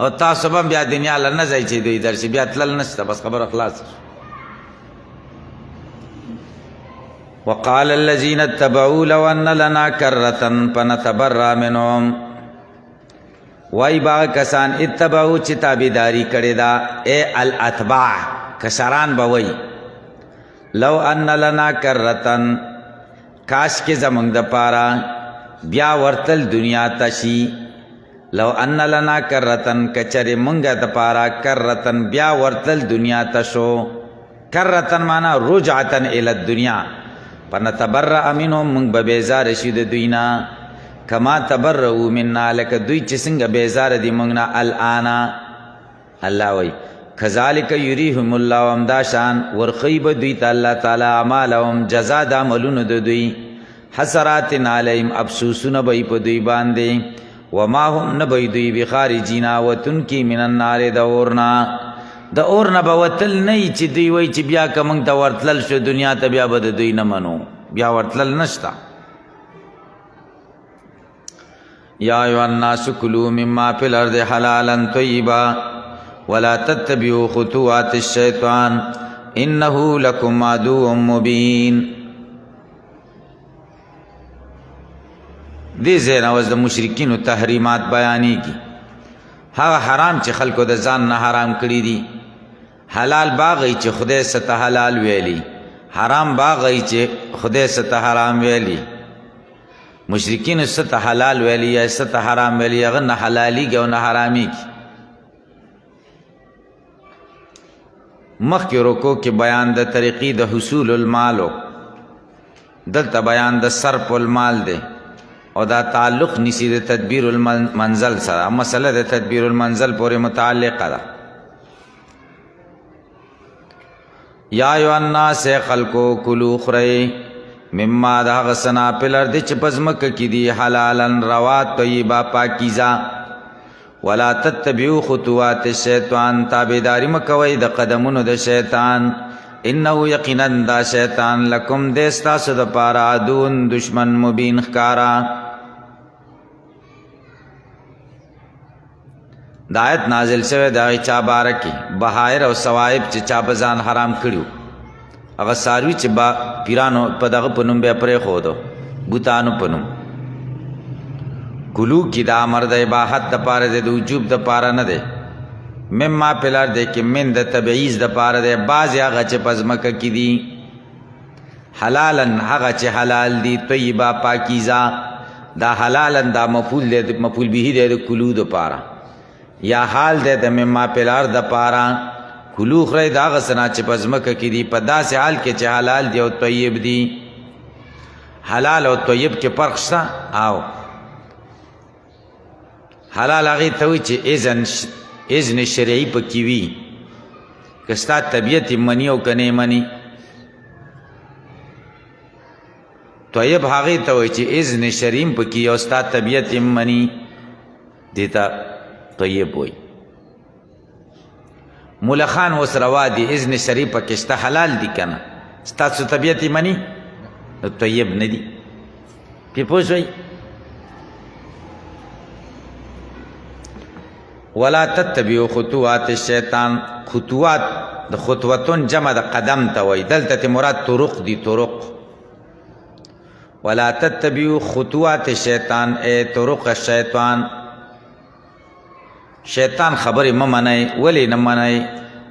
A: او تاسو به بیا دنیا له نه ځئ چې دوی درشي بیا تلل نشته بس خبره خلاص وقال الذين اتبعوا لو ان لنا كرة فنتبرأ منهم وای باغ کسان اتبعوا چې تابعداري کړې ده اے الاتباع کشران به وای لو ان لنا کرتن کاش کې زمونږ د پاره بیا ورتل دنیا ته شي لو ان لنا کرتن کچره مونږ د پاره کرتن بیا ورتل دنیا ته شو کرتن معنا رجعتن الی الدنیا فنتبرأ منهم مونږ به بیزار شي د دوی نه کما تبرؤوا منا لکه دوی چې څنګه بیزاره دي موږ نه الآن الله وایي کذالک یریهم الله امدا شان ورخی به دوی ته الله تعالی اعمالهم جزا د عملونو د دوی حسرات علیهم افسوسونه به په دوی باندې وما هم نه به دوی بخارجین وتنکی من النار د اورنا به وتل نه چې دوی وایي چې بیا که موږ ته ورتلل شو دنیا ته بیا به د دوی نه منو بیا ورتلل نشته یا ایها الناس کلوا مما فی الارض حلالا طیبا ولا تتبعوا خطوات الشیطان انه لکم عدو مبین دې ځای نه اوس د مشرکینو تحریمات بیانېږي هغه حرام چې خلکو د ځان نه حرام کړي دي حلال باغی چې خدای ست حلال ویلی حرام باغی چې خدای ست حرام ویلی مشرکین ست حلال ویلی یا ست حرام ویلی هغه نه حلالېږي او نه حرامېږي مخکې رکو کې بیان د طریقې د حصول المالو دلته بیان د صرف المال دی او دا تعلق نیسی د تدبیر المنزل سره مسله د تدبیر المنزل پورې متعلقه ده یا ایها الناس خلقو کلوا خورئ مما دا غسنا پلر دی چې پزمک کی دی حلالا روا طیبا پاکیزا ولا تتبعوا خطوات الشیطان تابعداری مکوئ د قدمونو د شیطان انه یقینا دا شیطان لکم دستا سود پارا عدون دشمن مبین خکارا دا آیت نازل شوه دا چا بارکی بهایر او سوائب چې چا بزان حرام کړیو هغه ساروی چې با پیرانو په دغه پنوم به پرې خو دو بوتانو پنوم کلو کی دا امر د اباحت د پاره د وجوب د پاره نه ده مما پلار ده کې من د تبعیض د پاره ده باز هغه چې پزمکه کی دي حلالن هغه چې حلال دي طیبا پاکیزا دا حلالن دا مفعول به ده د کلو د پاره یا حال ده د مما پلار د پاره کلو خری دا غسنا چې پزمکه کی دي په داسې حال کې چې حلال دی او طیب دی حلال او طیب کې فرق شته؟ او حلال هغې ته وایي چې اذن شرعي پکې وي، که ستا طبیعت یې مني او که نه مني. طیب هغې ته وایي چې اذن شرعي پکې او ستا طبیعت یې مني، دې ته طیب وایي. مولا خان اوس روا دي اذن شرعي پکې شته، حلال دي که نه، ستاسو طبیعت یې مني نو طیب نه دي. پې پوه شوئ؟ ولا تتبعوا خطوات الشیطان. خطوات د خطوتون جمع د قدم ته وایي، دلته ته مراد طرق دي، طرق. ولا تتبعوا خطوات الشیطان ای طرق الشیطان. شیطان خبرې مه منئ. ولې نه منئ؟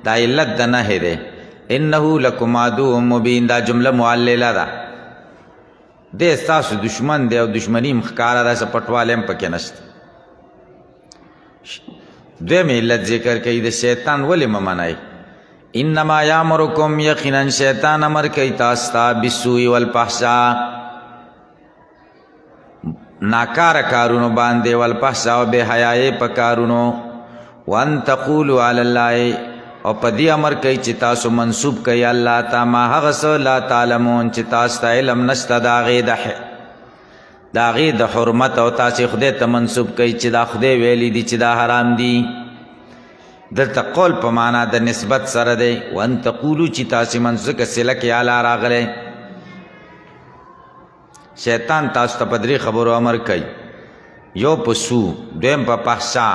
A: دا علت د نهی دی. انه لکم عدو مبین، دا جمله معلله ده. دی ستاسو دشمن دی او دشمني م ښکاره ده، څه پټوالی هم پکې نشته. دویم علت ذکر کوي د شیطان ولې مه منئ. انما یامرکم، یقینا شیطان امر کوي تاسو ته بالسوء والفحشاء، ناکاره کارونو باندې، والفحشاء او بې حیایۍ په کارونو، وان تقولوا علی الله، او په دې امر کوي چې تاسو منسوب کوي الله ته ما هغه څه لا تعلمون چې تاسو ته علم نشته د هغې د حرمت، او تاسې خدای ته منسوب کوي چې دا خدای ویلی دي چې دا حرام دي. دلته قول په معنا د نسبت سره دی. وان تقولو چې تاسې منسوکه صله کې اعلی راغلی. شیطان تاسو ته په درې خبرو امر کوي، یو په سو، دویم په فحشا،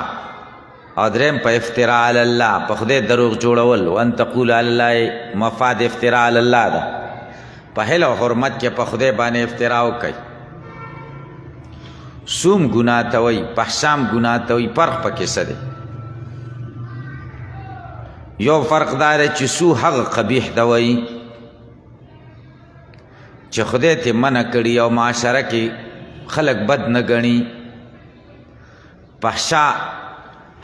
A: او دریم په افتراء علی الله، په خدای دروغ جوړول. وان تقولو علی الله مفاد افتراء علی الله ده، په حل او حرمت کې په خدای باندې افتراء وکړي. سوم ګناه ته وایي، فحشام ګناه ته وایي. فرق پکې څه دی؟ یو فرق دا دی چې سو هغه قبیح ده وایي چې خدای ته منع کړي او معاشره کې خلک بد نه ګڼي. فحشا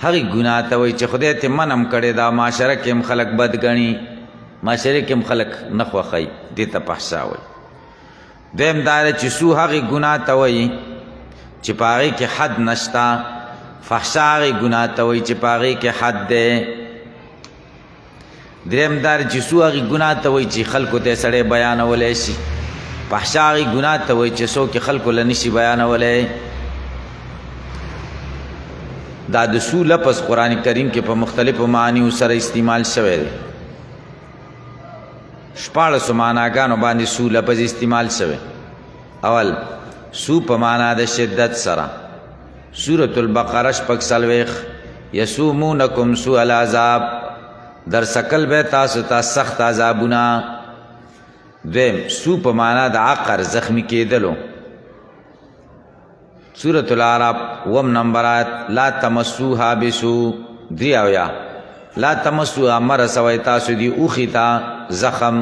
A: هغې ګناه ته وایي چې خدای ته منع هم کړی دا، معاشره کې هم خلک بد ګڼي، معاشره کې هم خلک نه خوښوي، دې ته فحشا وایي. دویم دا دی چې سو هغې ګناه ته وایي چې په هغې کې حد نشته. فحشا هغې ګناه ته وایي چې په هغې کې حد دی. دریم دا دی چې سو هغې ګناه ته وایي چې خلکو ته سړی بیانولی شي. فحشا هغې ګناه ته وایي چې څوک یې خلکو له نشي بیانولی. دا د سو لفظ قرآن کریم کې په مختلفو معنیو سره استعمال شوی دی. 14 معناګانو باندې سو لفظ استعمال شوی. اول سو په معنا د شدت سره. سورة البقره 46 یسومونکم سوء العذاب، در سکل به تاسو ته سخت عذابونه. دویم سو په معنا د عقر، زخمی کېدلو. سورة الاعراف 1 نمبر آیت لا تمسوها بسوء. 3 لا تمسوها مرسوی تاسو دی اوخی تا زخم.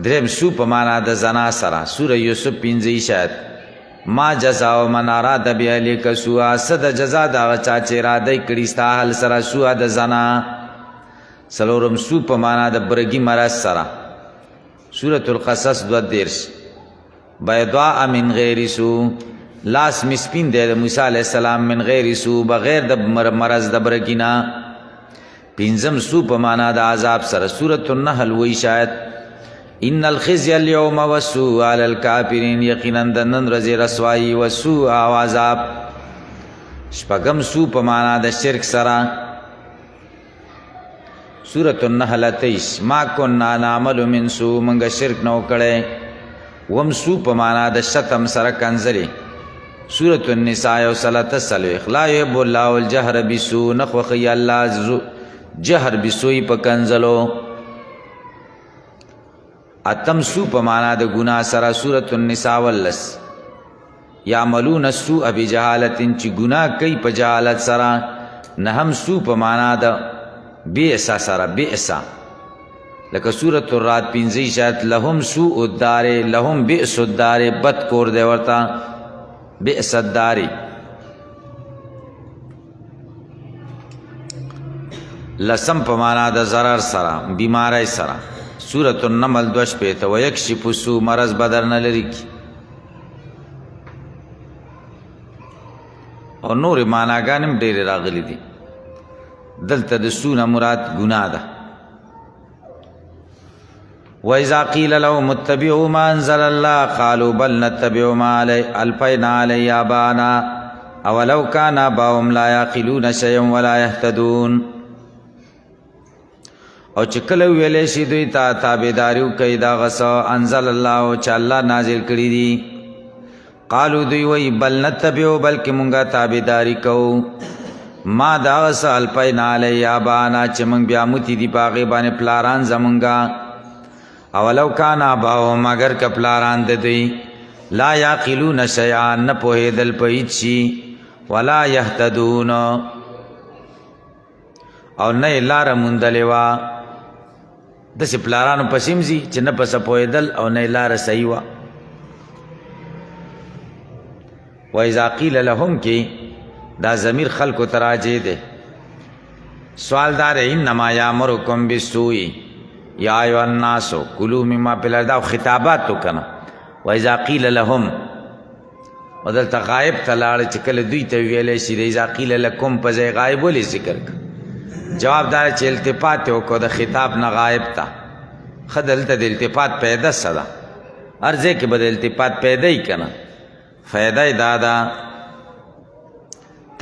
A: دریم سو په معنا د زنا سره. سوره یوسف 15 آیت ما جزاء من اراد باهلک سوءا، څه د جزا د هغه چا چې اراده کړي ستا اهل سره سوء د زنا. څلورم سو په معنا د برګي مرض سره. سورة القصص 2 بیضاء من غیر سوء، لاس مسپین دی د موسی علیہ السلام من غیر سوء، بغیر د مرض د برګي نه. پنځم سو په معنا د عذاب سره. سورة النحل 20 آیت ان الخزي اليوم والسوء على الكافرين، یقینا د نن ورځې رسوایی وسوء او عذاب. شپږم سو په معنا د شرک سره. سورة النحل 23 ما كنا نعمل من سوء، منګه شرک نو کړی. وم سو په معنا د شتم سره کنځلې. سورة النساء 33 لا يحب الله الجهر بسوء، نخوخی الله جهر بسوء په کنځلو. اتم سو په معنا د ګناه سره. سورة النساء 19 یعملون السوء بجهالت، چې ګناه کوي په جهالت سره. نهم سو په معنا د بئس سره. بئس لکه سورة الرعد 15 آیت لهم سوء الدار، لهم بئس الدار، بد کور دی ورته، بئس الدار. لسم په معنا د ضرر سره، بیماری سره. سورة النمل 2 ويکشف السوء مرض بدر نه لري کی او نور معناګانې ډېرې راغلي دي دلته د سوء نه مراد ګناه ده وَإِذَا قِيلَ لَهُمُ اتَّبِعُوا مَا أَنزَلَ اللَّهُ قَالُوا بَلْ نَتَّبِعُ مَا أَلْفَيْنَا عَلَيْهِ آبَاءَنَا أَوَلَوْ كَانَ آبَاؤُهُمْ لَا يَعْقِلُونَ شَيْئًا وَلَا يَهْتَدُونَ او چې کله ویلې شي دوی ته تابعداري کوي دا غصه انزل الله چې الله نازل کړی دي قالو دوی وی بل نتبعو بلکې مونږه تابعداري کوو ما دا غصه الفینا علی آبانا چې مونږ بیا موتی دي باغې باندې پلاران زمونږه اولو کان آباؤهم اگر که پلاران د دوی لا یعقلون شیئا نه پوهېدل په هیڅ شي ولا یهتدون او نه لاره موندلې وه داسې پلارانو پسې ځي چې نه پسه پوهېدل او نه لاره صحیح وه وإذا قیل لهم کې دا ضمیر خلکو ته راجع دی سوال دار انما یامرکم بالسوء یا ایها الناس کلوا مما فی الارض او خطابات تو کنه وإذا قیل لهم ودلته غایب ته لاړ چې کله دوی ته ویلی شي د اذا قیل لکم په ځای غایب ولې ذکر کړه جواب دار چې التفات وکړو د خطاب نه غایب ته ښه دلته د التفات پیدا څه ده هر ځای کې به د التفات پیدا یي که نه فایده یې دا ده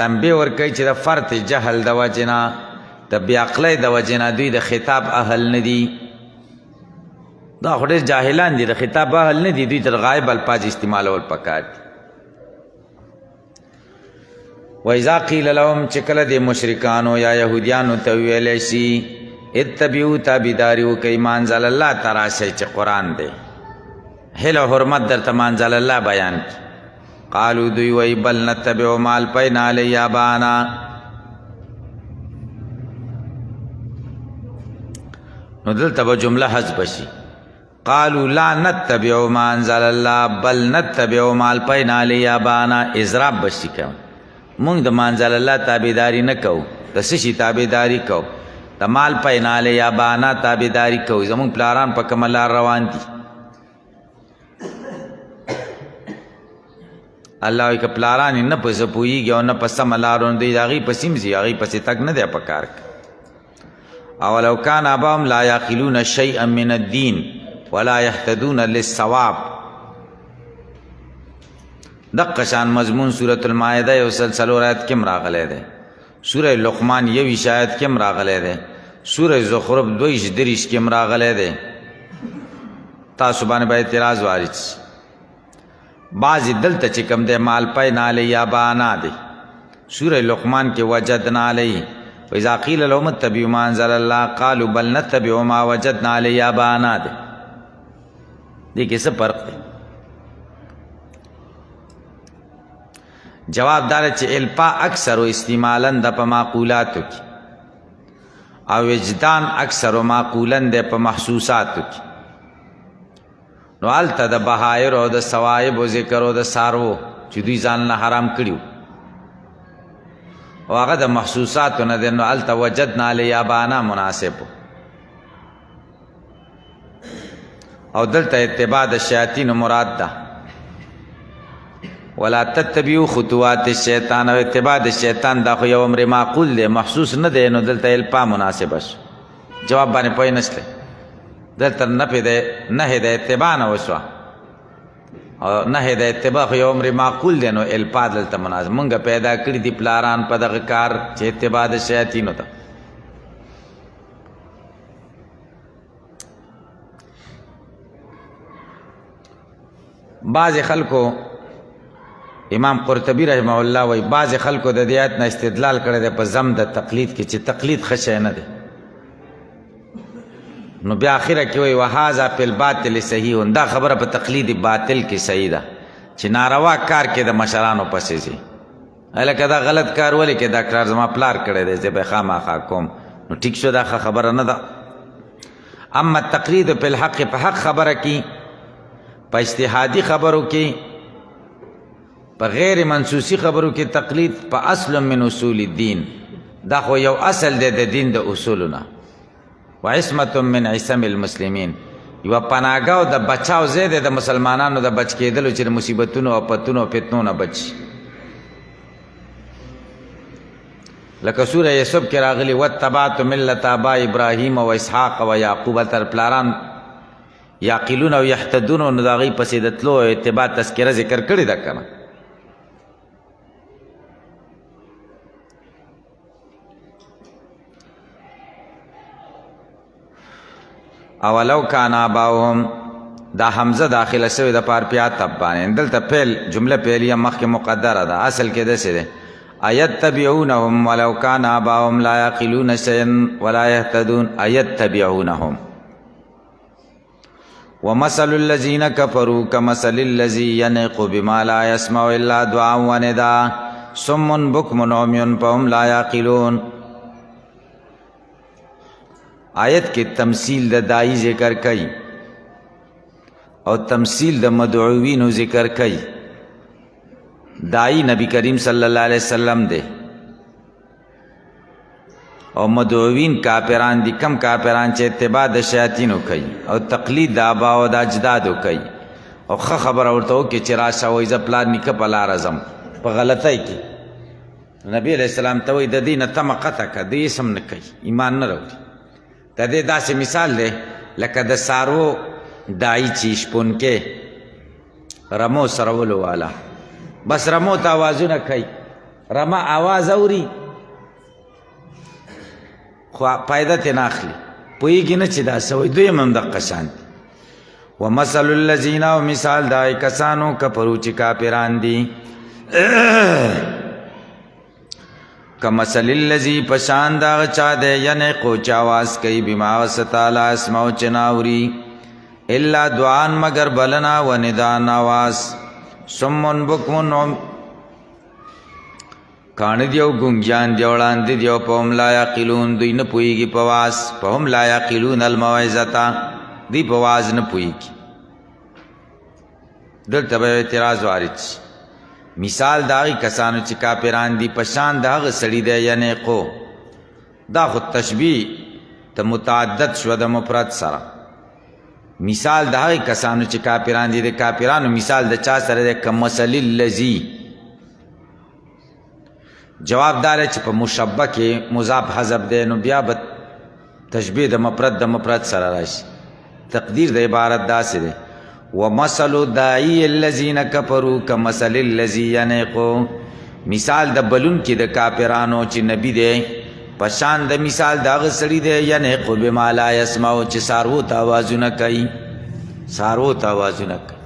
A: تنبیه ورکوي چې د فرط جهل د وجې نه د بېعقلۍ د وجې نه دوی د خطاب اهل نه دي دا خو ډېر جاهلان دي د خطاب اهل نه دي دوی تر غایب الفاظ استعمالول پکار دي وإذا قیل لهم چې کله د مشرکانو یا یهودیانو ته ویلی شي اتبعو تابعداري وکئ ما انزل الله ته راشئ چې قرآن دی هیل او حرمت درته ما انزل الله بیان کړي قالو دوی وی بل نتبعو ما الفینا علیه آباءنا نو دلته به جمله حذف شي قالوا لا نتبعو ما انزل الله بل نتبعو ما الفینا علیه آباءنا اضراب بشي کوي مونږ د منزل الله تابعداري نه کوو د څه شي تابعداري کوو د مال پیناله یا بانا تابعداري کوو زمونږ پلاران په کومه لار روان دي الله وایي که پلاران یې نه په څه پوهېږي او نه په سمه لار دوی د هغې پسې هم ځي هغې پسې تګ نه دی په کار اولو کان آباهم لا یعقلون شیئا من الدین ولا یهتدون للصواب دقه شان مضمون سورة المائده یو سلسلو آیت کم راغلی دی سوره لقمان یویش آیت کم راغلی دی سوره زخرف 22 کم راغلی دی تاسو باندې به اعتراض وارد شي بعضې دلته چې کوم دی مال پینا علیه آباءنا دی سوره لقمان کې وجدنا علیه وإذا قیل لهم اتبعوا ما انزل الله قالوا بل نتبع ما وجدنا علیه آباءنا دی دې کې څه فرق دی جواب دار چې الپا اکثر و استعمالا د په معقولاتو کې او وجدان اکثر و معقولا د په محسوساتو کې نو هلته د بهایر او د صوایب او ذکر او د سارو چې دوی ځان نه حرام کړي او هغه د محسوساتو نه دی نو هلته وجدنا علیه آباءنا مناسب او دلته اتباع د شیاطینو مراد ده ولا تتبعوا خطوات الشیطان او اتباع د شیطان دا خو یو امر معقول دی محسوس نه دی نو دلته الپا مناسبه شو جواب باندې پوه نشته دلته نهی د اتباع نه وشوه او نهی د اتباع خو یو امر معقول دی نو الپا دلته مناسب مونږ پیدا کړي دي پلاران په دغه کار چې اتباع د شیاطینو ته بعض خلکو امام قرطبی رحمه الله وی بعض خلکو د دې آیت نه استدلال کړی دی په ضم د تقلید کې چې تقلید ښه شی نه دی نو بیا اخره کې وی وهذا فی الباطل صحیح دا خبره په تقلید باطل کې صحیح ده چې ناروا کار کې د مشرانو پسې ځي هلکه دا غلط کار ولې کې دا کار زما پلار کړی دی زه به خامخا کوم نو ټیک شو دا خبره نه ده اما تقلید په الحق په حق خبره کې په اجتهادي خبرو کې په غیر منسوسی خبرو کې تقلید په اصل من اصول الدین دا خو یو اصل دی د دین د اصولو نه وعصمت من عصم المسلمین یو پناهګاو د بچاو ځای دی د مسلمانانو د بچ کېدلو چې د مصیبتونو او پتونو او فتنو نه بچ لکه سوره یوسف کې راغلي واتبعت ملت آبا ابراهیم و اسحاق و یعقوب تر پلاران یعقلون او یهتدون نو د هغوی پسې د تلو او اتباع تذکره ذکر کړې ده که نه اولو کان آباؤهم دا حمزه داخله شوې د پار پیا تب باندې دلته فعل جمله فعلیه مخکې مقدره ده اصل کې داسې دی ایتبعونهم ولو کان آباؤهم لا یعقلون شیئا ولا یهتدون ایتبعونهم ومثل الذین کفروا کمثل الذی ینعق بما لا یسمع الا دعاء ونداء صم بکم عمی فهم لا یعقلون آیت کې تمثیل د دائی ذکر کئی او تمثیل د مدعوینو ذکر کئی دائی نبی کریم صلی اللہ علیہ وسلم دے او مدعوین کافران دی کم کافران چې اتباع د شیاطینو کئی او تقلید د آبا او د اجدادو کئی او خبر ورته وکړي چې راشه وایي زه پلار نیکه په لاره ځم په غلطۍ کې نبی علیہ السلام ته وایي د دې نه تمه قطع کړه دوی یې سم نه کوي ایمان نه راوړي د دې داسې مثال دی لکه د سارو دائی چې شپونکې رمو سرولو والا بس رمو ته آوازونه کوي رمه آواز اوري خو فایده ترې نه اخلي پوهېږي نه چې دا څه وایي دوی هم دقه شان دي ومثل الذین او مثال د هغې کسانو کفرو چې کافران دي کمثل الذی پشان دا چا دے ینعقو چا آواز کئی بما وسطا لا اسمعو چناوری الا دعان مگر بلنا و ندان آواز سمن بکمن کان دیو گنگیان دیوڑان دیو پهم لا یعقلون دوی نپوئیگی پواز پهم لا یعقلون الموعظتا دی پواز نپوئیگی دلتا به اعتراض وارد شي مثال داغی کسانو چې کافران دی پشان داغ سړی دی ینعقو دا خود تشبیه ته متعدد شو د مفرد سره مثال داغی کسانو چې کافران دی د کافرانو مثال د چا سره دی کمثل الذی جواب دار چې په مشبه کې مضاف حذف دی نو بیا به تشبیه د مفرد سره راشي تقدیر د عبارت داسې دی ومثل داعی الذین کفروا کمثل الذی ینعقو مثال د بلون کې د کافرانو چې نبی دی پشان د مثال د هغه سړي دی ینعقو بما لا یسمع چې سارو ته آوازونه کوي سارو ته آوازونه کوي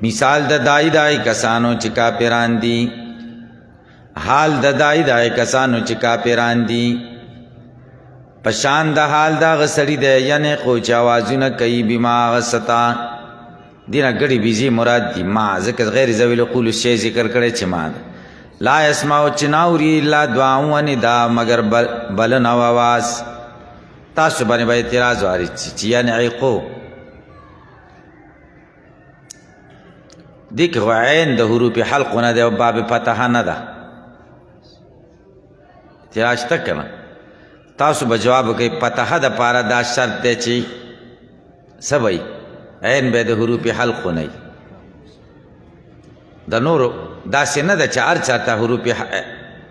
A: مثال د دائی کسانو چې کافران دي حال د دائی کسانو چې کافران دي پشان د حال دا غسړي دی ینعقو چې آوازونه کوي بما غستا دینه ګړي بیزی مراد دي ما ذکر غیر ذوی القول شی ذکر کړي چې ما لا اسمعو چې ناوري الا دعا و ندا مگر بلن او आवाज تاسو باندې به اعتراض وارد چې ینعقو دیک غعین د حروف حلق نه دی او باب فتحه نه ده اعتراض ته کنه تاسو به جواب کوي فتحه د پاره دا شرط دی چې سبای عین به د حروف حلق نه د نور دا سینه د چار چاته حروف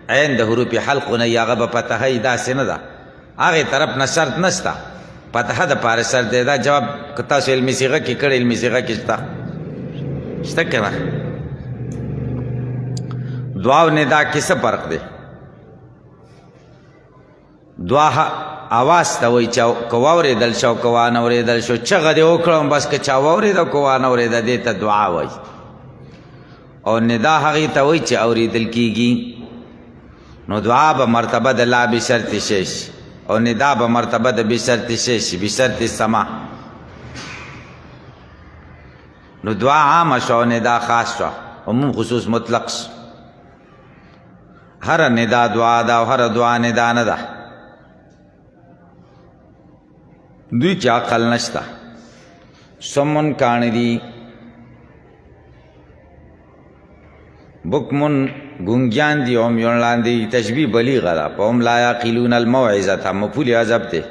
A: عین د حروف حلق نه هغه به فتحه دا سینه ده هغه طرف نه شرط نشته فتحه د پاره شرط دی دا جواب تاسو علمي صيغه کې کړه علمي صيغه کې شته شته کنه دعا او ندا کې څه فرق دی دعا आवाज ته وای چې کوورې دل شو کوان اورې دل شو چغه دی وکړم بس که چا وورې د کوان اورې د دې ته دعا وای او ندا هغه ته وای چې اورې دل کیږي نو دعا به مرتبه د لا به شرط شش او ندا به مرتبه د به شرط شش به شرط سما نو دعا عام شو ندا خاص شو عموم خصوص مطلق هر ندا دعا دا او هر دعا ندا نه ده دوی کې عقل نشته سمن کان دی بکمن گنگیان دی عمیون لاندی تشبیح بلیغه ده فهم لا یعقلون الموعظة مفعول عذاب ده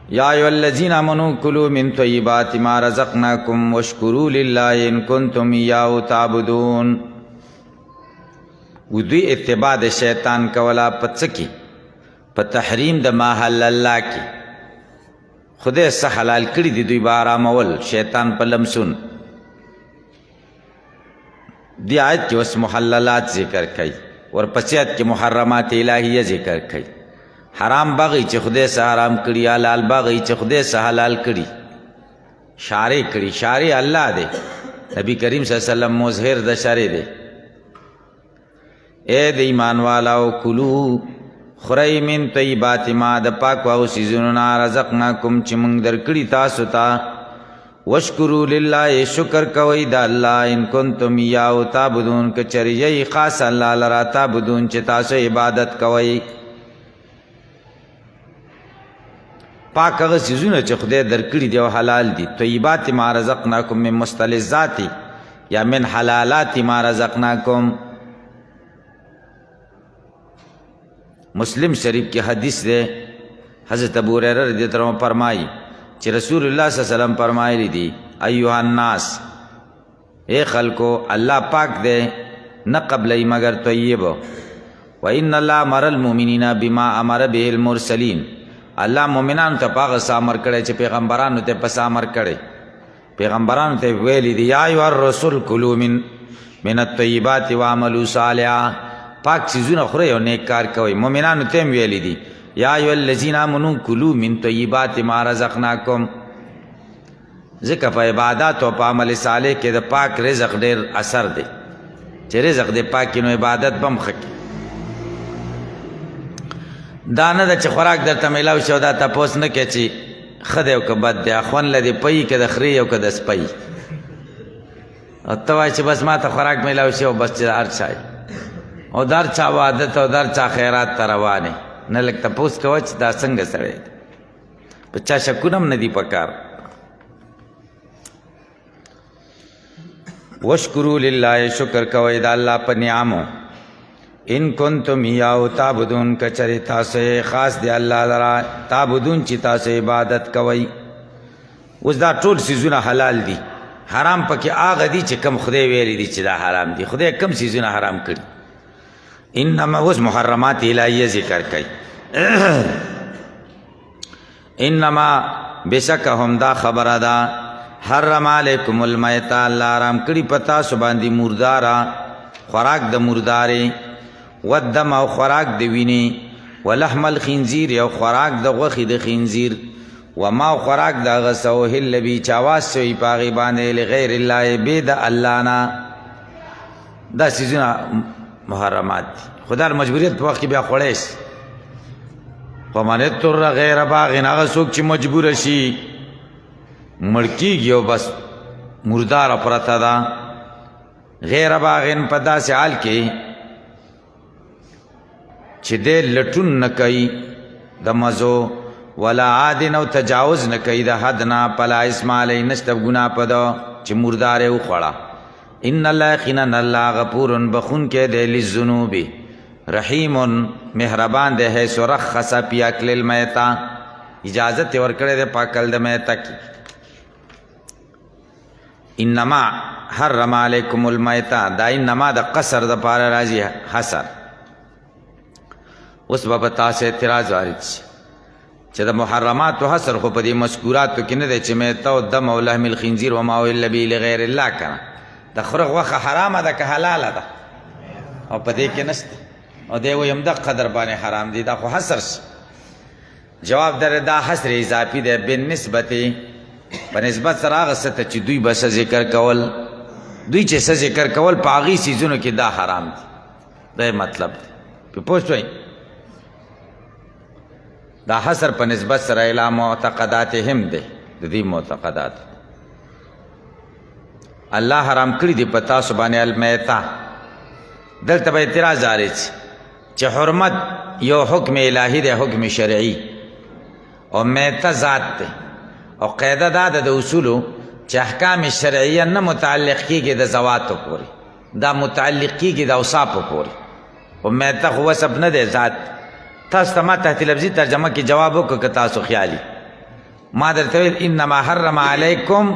A: یا ایها الذین آمنوا کلوا من طیبات ما رزقناکم واشکروا لله ان کنتم ایاه تعبدون. ودوی اتباع د شیطان کولا پڅکی په تحریم د ما حلل الله کی خدای سه حلال کړی دی دوی بارامول شیطان په لمسون. دی آیت کې اوس محللات ذکر کړي ورپسې آیت کې محرمات الهیه ذکر کړي. حرام باغی چې خدای سه حرام کړي حلال باغی چې خدای سه حلال کړي شارع کړي. شارع الله دی نبی کریم صلی الله علیه وسلم مظهر د شارع دی. اے د ایمان والاو کلو خورئ من طیبات ما د پاک واو سیزونو نه رزقناکم چې موږ درکړي تاسو ته واشکروا لله شکر کوئ د الله ان کنتم ایاه تعبدون که چرې یی خاص الله لرا تعبدون چې تاسو عبادت کوئ. پاک هغه سیزونه چې خدای درکړي دی او حلال دي. طیبات ما رزقناکم من مستلزات یا من حلالات ما رزقناکم. مسلم شریف کی حدیث دے حضرت ابو ہریرہ رضی اللہ عنہ فرمائی کہ رسول اللہ صلی اللہ علیہ وسلم فرمائی دی ایوہ الناس اے خلقو اللہ پاک دے نہ قبلی مگر طیب وَإِنَّ اللَّهَ أَمَرَ الْمُؤْمِنِينَ بِمَا أَمَرَ بِهِ الْمُرْسَلِينَ. اللہ مومنان ته پاغه امر کړي چې پیغمبرانو ته پس امر کړي. پیغمبرانو ته ویلي دی یا ایها الرسول کلوا من الطیبات واعملوا صالحا. پاک چیزونه خورئ او نیک کار کوئ. مومنانو ته هم ویلي دي یا ایها الذین آمنوا کلوا من طیبات ما رزقناکم. ځکه په عبادات او په عمل صالح کې د پاک رزق ډېر اثر دی. چې رزق د پاک نو عبادت بم خکې دا نه ده چې خوراک درته میلاو شي او دا تپوس نه کې چې ښه دی او که بد دی خوند لدې پی که د خرې او که د سپی او ته وایې چې بس ما ته خوراک میلاو شي او بس چې هر چا او در چا عادت او در چا خیرات ته روانې نه لږ تپوس کوه چې دا څنګه سړی دی په چا شکونه هم نه دي پکار. وشکرو لله شکر کوئ د الله په نعمو ان کنتم ایاه تعبدون کچری تاسو خاص دی الله لرا تعبدون چې تاسو عبادت کوئ. اوس دا ټول سیزونه حلال دي حرام پکې هغه دي چې کم خدای ویلی دي چې دا حرام دي. خدای کم سیزونه حرام کړي. انما اوس محرمات الهیه ذکر کوي. انما بشک هم دا خبره ده حرم علیکم المیت الله حرام کړي پتا سو باندې مردارا خوراک د مردارې والدم او خوراک د وینې ولحم الخنزیر او خوراک د غوښې د خنزیر وما خوراک د غسو هل بی چاواز شوی پاغي باندې لغیر الله بيد الله نه. دا سيزونه محرمات دي. خدای مجبوریت په وخت کې بیا خوړېس فمن تر غیر باغ هغه څوک چې مجبور شي مړ کېږي او بس مردار پرته ده غیر باغ په داسې حال کې چې دې لټون نه کوي د مزو ولا عادن او تجاوز نه کوي د حد نه پلا اسم علی نشته ګناه پدو چې مردار یې وخوړه. ان الله یقینا الله غفور بخون کې دی للذنوب رحیم مهربان دی حیث رخص فی اکل المیتا اجازت ورکړې ده پاکل د میتا کی. انما حرم علیکم المیتا دا انما د قصر د پاره راځي حصر. اوس به تاسو اعتراض وارد شي چې د محرمات او حصر خو په دې مذکوراتو کې نه دی چې میتا او دم او لحم الخنزیر و ما اهل به لغیر الله کنه د خره غوښه حرامه ده که حلاله ده او په دې کې نشته او دی وایم د قدر باندې حرام دي دا خو حصر شي. جواب در دا حصر اضافي دی بالنسبت په نسبت سره هغه څه ته چې دوی بس ذکر کول دوی چې څه ذکر کول په هغې څیزونو کې دا حرام دي. دا مطلب دی پوه شوئ. دا حصر په نسبت سره الی معتقداتهم دی د دې معتقدات الله حرام کړي دي په تاسو باندې المیتا. دلته به اعتراض راشي چې حرمت یو حکم الهي دی حکم شرعي او میته ذات دی او قاعده دا د اصولو چې احکام شرعیه نه متعلق کیږي د ذواتو پورې، دا متعلق کیږي د اوصافو پورې. او میته خو وصف نه دی، ذات. تاسو ته ما تحت لفظي ترجمه کې جواب وکړو که تاسو خیالي. ما درته ویل انما حرم علیکم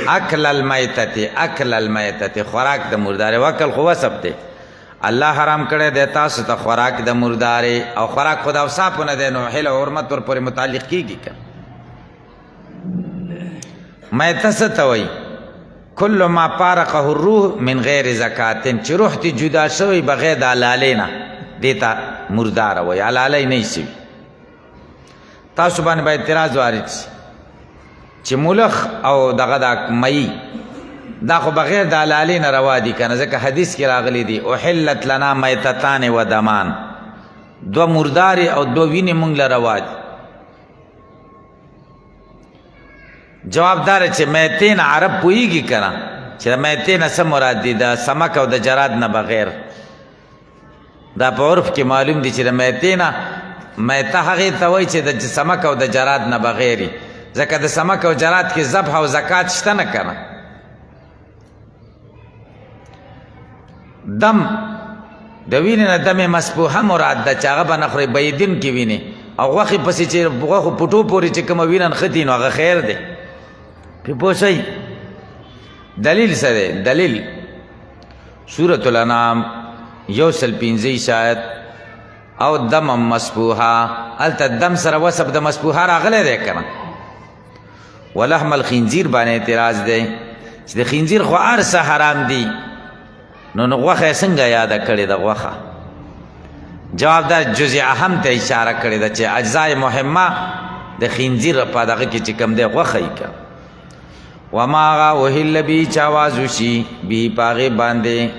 A: اکل المیتة، اکل المیتة خوراک د مردارې. وکل خو وصف دی، الله حرام کړی دی تاسو ته خوراک د مردارې، او خوراک خو د اوصافو نه دی نو حل او حرمت ورپورې متعلق کیږي که. میته څه ته وایي؟ کل ما پارقه الروح من غیر زکاتن، چې روح تی جدا شوی بغیر د حلالۍ نه دې ته مرداره وایي، حلالۍ نه شوي. تاسو باندې به اعتراض وارد شي چې ملخ او دغه د مئی دا خو بغیر د حلالۍ نه روا دي که نه، ځکه حدیث کې راغلی دي احلت لنا میتتان و دمان، دو مردارې او دو وینې مونږ له روا دي. جواب دار چې میتې نه عرب پوهېږي که نه چې د میتې نه څه مراد دي؟ د سمک او د جراد نه بغیر. دا په عرف کې معلوم دي چې د میتې نه میته هغې ته وایي چې د سمک او د جراد نه بغیر، ځکه د سمک او جراد کې ذبح او زکات شته نه که نه. دم د وینې نه دم مسفوحه مراد ده چې هغه به نه خورئ بهیدونکې وینې، او غوښې پسې چې غوښو پټو پورې چې کومه وینه نښتي نو هغه خیر دی. پې پوه شئ؟ دلیل څه دی؟ دلیل سورة الانعام 115 آیت او دم مسفوحه، هلته دم سره وصف د مسفوحه راغلی دی که نه. ولحم الخنزیر باندې اعتراض دی چې د خنزیر خو هر څه حرام دي، نو غوښه یې څنګه یاده کړې ده غوښه؟ جواب دا جزء اهم ته اشاره کړې ده چې اجزای مهمه د خنزیر په دغه کې چې کوم دی غوښه یې که. وما هغه اهل به چې آواز وشي به په هغې باندې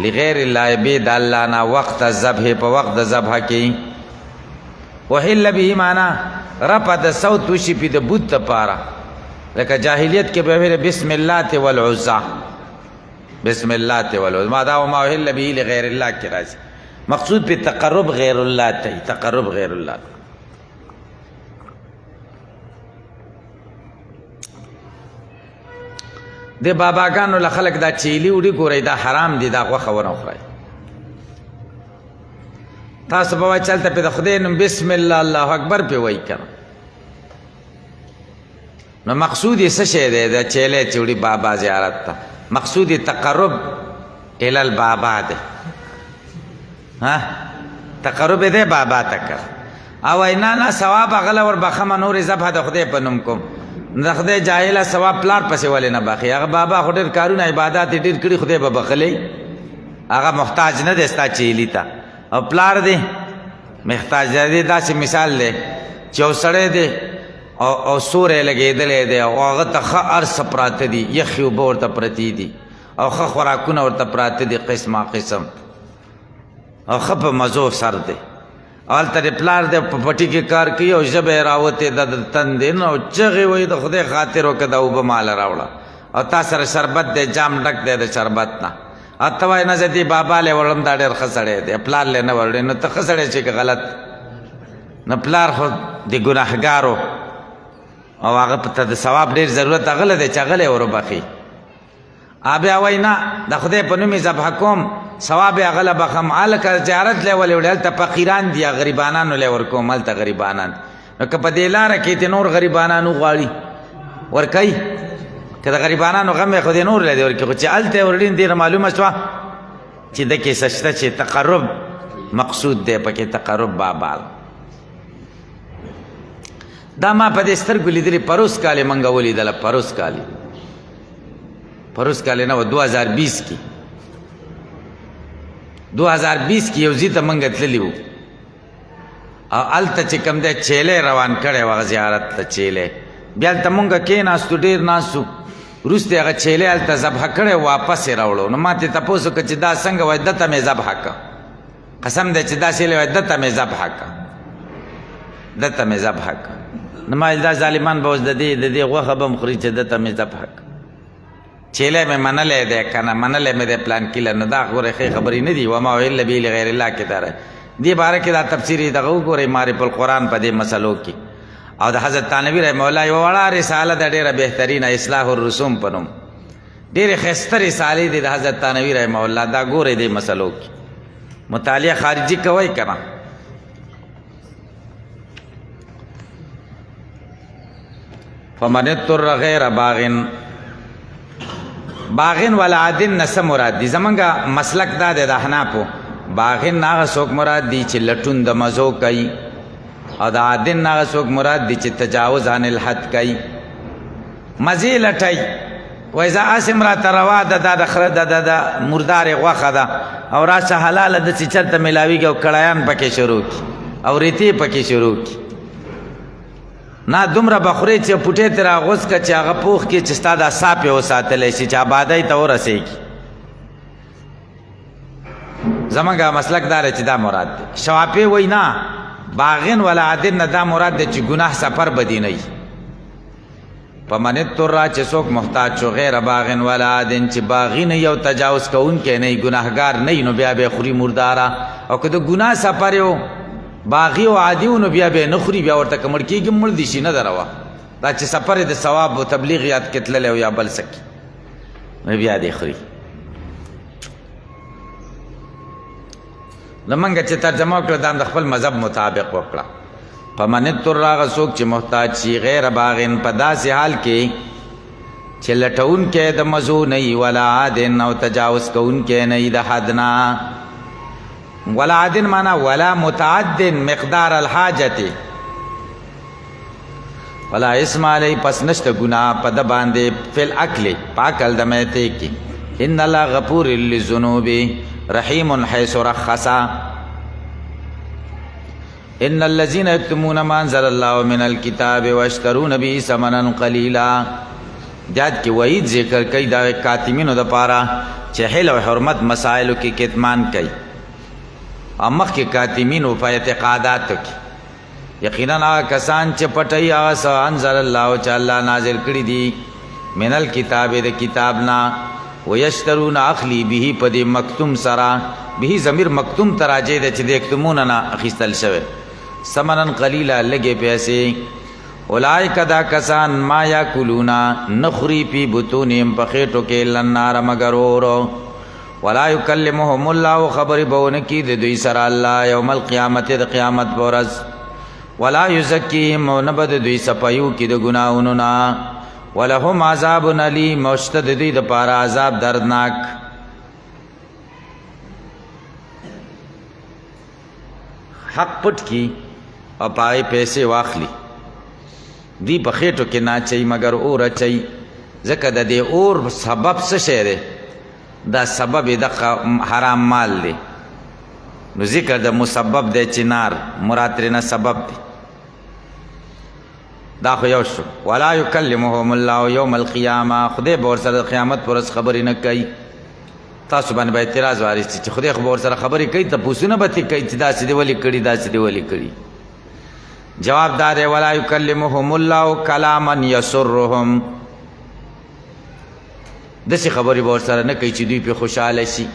A: لغیر الله بې د الله نه وقت ذبح په وقت د ذبح کې. اهل به معنا رفع د صوت وشي پې د بت دپاره، لکه جاهلیت کې به ویل بسم الله والعزا، بسم الله والعزا، ما دا وما اهل به لغیر الله کې راځي. مقصود پې تقرب غیر الله ته، تقرب غیر الله. د باباګانو له خلک دا چیلي وړي ګورئ دا حرام دي، دا غوښه ونه خورئ. تاسو به وایئ چلته پې د خدای نوم بسم الله الله اکبر پې وایي که نه. نو مقصود یې څه شی دی؟ د چیلی چې وړي بابا زیارت ته، مقصود یې تقرب الی البابا دی. تقرب یې دی بابا ته که. او وایي نه نه ثواب هغه له وربخمه نورې ذبحه د خدای په نوم کوم. د خدای جاهله ثواب پلار پسې ولې نه بخي؟ هغه بابا خو ډېر کارونه عبادات یې ډېر کړي، خدای به بخلی، هغه محتاج نه دی ستا چیلي ته. او پلار دی محتاج دی. داسې مثال دی چې یو سړی دی او سوری لګېدلی دی او هغه ته ښه هر څه پراته دي، یخې اوبه ورته پرتې دي او ښه خوراکونه ورته پراته دي قسمه قسم، او ښه په مزو سر دی. هلته د پلار دی په پټي کې کار کوي او ژبه یې راوتې ده د تندې نه، او چغې وایي د خدای خاطر وکړه دا اوبه ماله راوړه، او تا سره شربت دی جام ډک دی د شربت نه. ته وایې نه زه دې بابا لی وړم دا ډېر ښه سړی دی، پلار لی نه وړې. نو ته ښه سړی چې که غلط، نو پلار خو د ګناهګارو او هغه ته د ثواب ډېر ضرورت هغه له دی چې هغه لی وربخي. بیا وایي نه د خدای په نوم یې ذبحه کوم ثواب یې هغه له بخم. هلکه زیارت لی ولې وړې؟ هلته فقیران دي، غریبانانو لی ورکوم، هلته غریبانان. نو که په دې لاره کې ته نور غریبانانو غواړي ورکوي، که د غریبانانو غم یې خو دې نور له دې ورکوي، خو چې هلته یې ورړي دې معلومه شوه چې دکې څه شته چې تقرب مقصود دی پکې، تقرب بابا. دا ما په دې سترګو لیدلې، پروس کال یې موږ ولیدله، پروس کال نه و 2020 کې 2020 کې یو ځای ته موږ تللي وو، او هلته چې کوم دی چیلی روان کړی و هغه زیارت ته چیلی. بیا هلته موږ کېناستو، ډېر ناست وو. وروسته هغه چیلی هلته ذبحه کړی واپس یې راوړو. نو ما ترې تپوس وکړه چې دا څنګه؟ وایي دته مې ذبحه کړه، قسم دی چې دا چیلی وایي دته مې ذبحه کړه، دته مې ذبحه کړه. نو ما دا ظالمان به اوس د دې غوښه به م خوري چې دته مې ذبحه کړه. چیلی مې منلی دی که نه منلی مې دی پلان کیله. نو دا ګورئ ښې خبرې نه دي. وما اهل به لغیر الله کې دا دې باره کې دا تفسیر دغه وګورئ معرف القرآن په دې مسلو کې. او د حضرت تانوی رحمه الله یو وړه رساله د ډیره بهترینه اصلاح الرسوم په نوم ډیره ښایسته رسالې دي د حضرت تانوی رحمه الله. دا ګورئ دې مسلو کې مطالعه خارجي کوئ که نه. فمن اضطر غیر باغن ولا عادن نه څه مراد دي؟ زمونږ مسلک دا دی د احنافو، باغن هغه څوک مراد دي چې لټون د مزو کوي، او د عادن هغه څوک مراد دي چې تجاوز عن الحد کوي، مزې لټوي. وایي زه اسم راته روا ده، دا د خره ده، د مردارې غوښه ده او راشه حلاله ده چې چېرته میلاویږي او کړایان پکې شروع کړي او ریتې پکې شروع کړي. نه دومره به خورې چې پوټې ترې راغوڅ کړه چې هغه پوخ کړي چې ستا دا ساپ یې وساتلی شي چې آبادۍ ته ورسېږي. زمونږ مسلک دا دی چې دا مراد دی. شوافی وایي نه، باغن ولا عادن نه دا مراد دی چې ګناه سفر بدی نه وي. فمن اضطر چې څوک محتاج شو غیر باغن ولا عادن، چې باغی نه یو تجاوز کوونکی نه وي، ګناهګار نه وي، نو بیا به یې خوري مرداره. او که د ګناه سفر یو باغی او عادي و نو بیا به یې نه خوري، بیا ورته که مړ کېږي مړ دي شي، نه ده روا. دا چې سفر یې د ثواب و تبلیغ یاد کې تللی او یا بل څه کې نو بیا دې خوري. زمونږ چې ترجمه وکړه دا هم د خپل مذهب مطابق وکړه. فمن اضطر هغه څوک چې محتاج شي غیر باغن په داسې حال کې چې لټونکی د مزو نه وي، ولا عادن او تجاوز کوونکی نه وي د حد نه. ولا عادن معنا ولا متعدن مقدار الحاجت، ولا اسم علی پس نشته ګناه په د باندې فی الاکل پاکل د میتې کې. ان الله غفور للذنوب رحیم حیث رخصا. ان الذين يكتمون ما انزل الله من الكتاب واشترون به ثمنا قليلا. جات کې وعید ذکر کوي دا کاتمینو د پاره چې حل او حرمت مسائلو کې کتمان کوي، او مخکې کاتمینو په اعتقاداتو کې یقینا هغه کسان چې پټوي هغه څه انزل الله چې الله نازل کړي دي من الکتاب د کتابنا، ویشترون اخلی به په دې مکتوم سره، به ضمیر مکتوم ته راجع دی چې د یکتمون نه اخیستل شوی، ثمنا قلیلا لږې پیسې. اولئک دا کسان ما یاکلون نخوری پی بطونهم په خېټو کې الا النار مگر اور، ولا یکلمهم الله خبر بونه کی د دوی سره الله یوم القیامت د قیامت په ورځ، ولا یزکیهم او نه به د دوی صفایو کې د ګناهونو نه، ولهم عذاب علیم او شته د دوی دپاره عذاب دردناک. حق پټ کی او پای پیسې واخلي، دی په خېټو کې نه اچوي مګر اور اچوي، ځکه د دې اور سبب څه شی دی؟ دا سبب د حرام مال دی. نو ذکر د مسبب دی چې نار مراد ترېنه سبب دی. دا خو یو شو. ولا یکلمهم الله یوم القیامه، خدای به ورسره د قیامت پر ورځ خبرې نه کوي. تاسو باندې به اعتراض وارسي چې خدای خو به ورسره خبرې کوي، تپوسونه به ترې کوي چې داسې دې ولې کړي، داسې دې ولې کړي. جواب دا دی ولا یکلمهم الله کلاما یسرهم، داسې خبرې به ورسره نه کوي چې دوی پرې خوشحاله شي.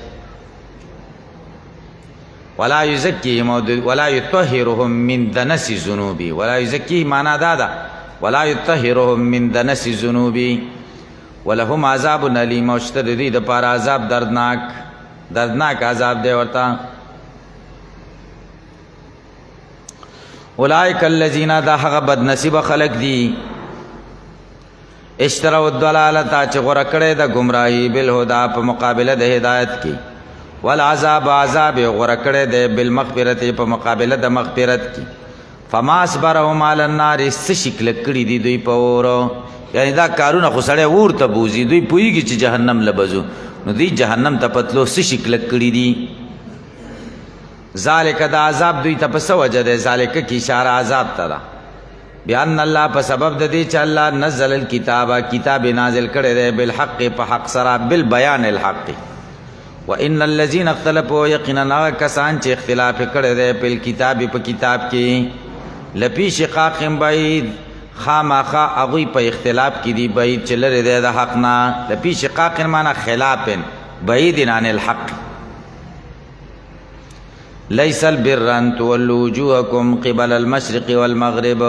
A: ولا یزکیهم ولا یطهرهم من دنس ذنوبی، ولا یزکیهم معنا دا ده ولا یطهرهم من دنس ذنوبی، ولهم عذاب علیم او شته د دوی دپاره عذاب دردناک عذاب دی ورته. اولئک الذین دا هغه بد نصیبه خلق دي اشتروا الضلالة چې غوره کړی د ګمراهي بالهدى په مقابله د هدایت کې، والعذاب عذاب غوره کړی دی بالمغفرت په مقابله د مغفرت کې. فما اصبرهم علی النار، څه شکل کړي دي دوی په اور، یعنی دا کارونه خو سړی اور ته بوځي، دوی پوهېږي چې جهنم له بځو، نو دوی جهنم ته پتلو څه شکل کړي دي. ذالک دا عذاب دوی ته په څه وجه دی؟ ذالک کی اشاره عذاب ته ده. بیان الله په سبب د دې چې الله نزل الکتاب، کتاب نازل کړی دی بالحق په حق سره، بالبیان الحق. وان الذین اختلفوا، یقینا هغه کسان چې اختلاف کړی دی په کتاب په کتاب کې، لفی شقاق بعید، خامخا هغوی په اختلاف کې دي بعید چې لرې دی د حق نه. لفی شقاق معنا خلاف بعید عن الحق. لیس البر ان تولوا وجوهکم قبل المشرق والمغرب،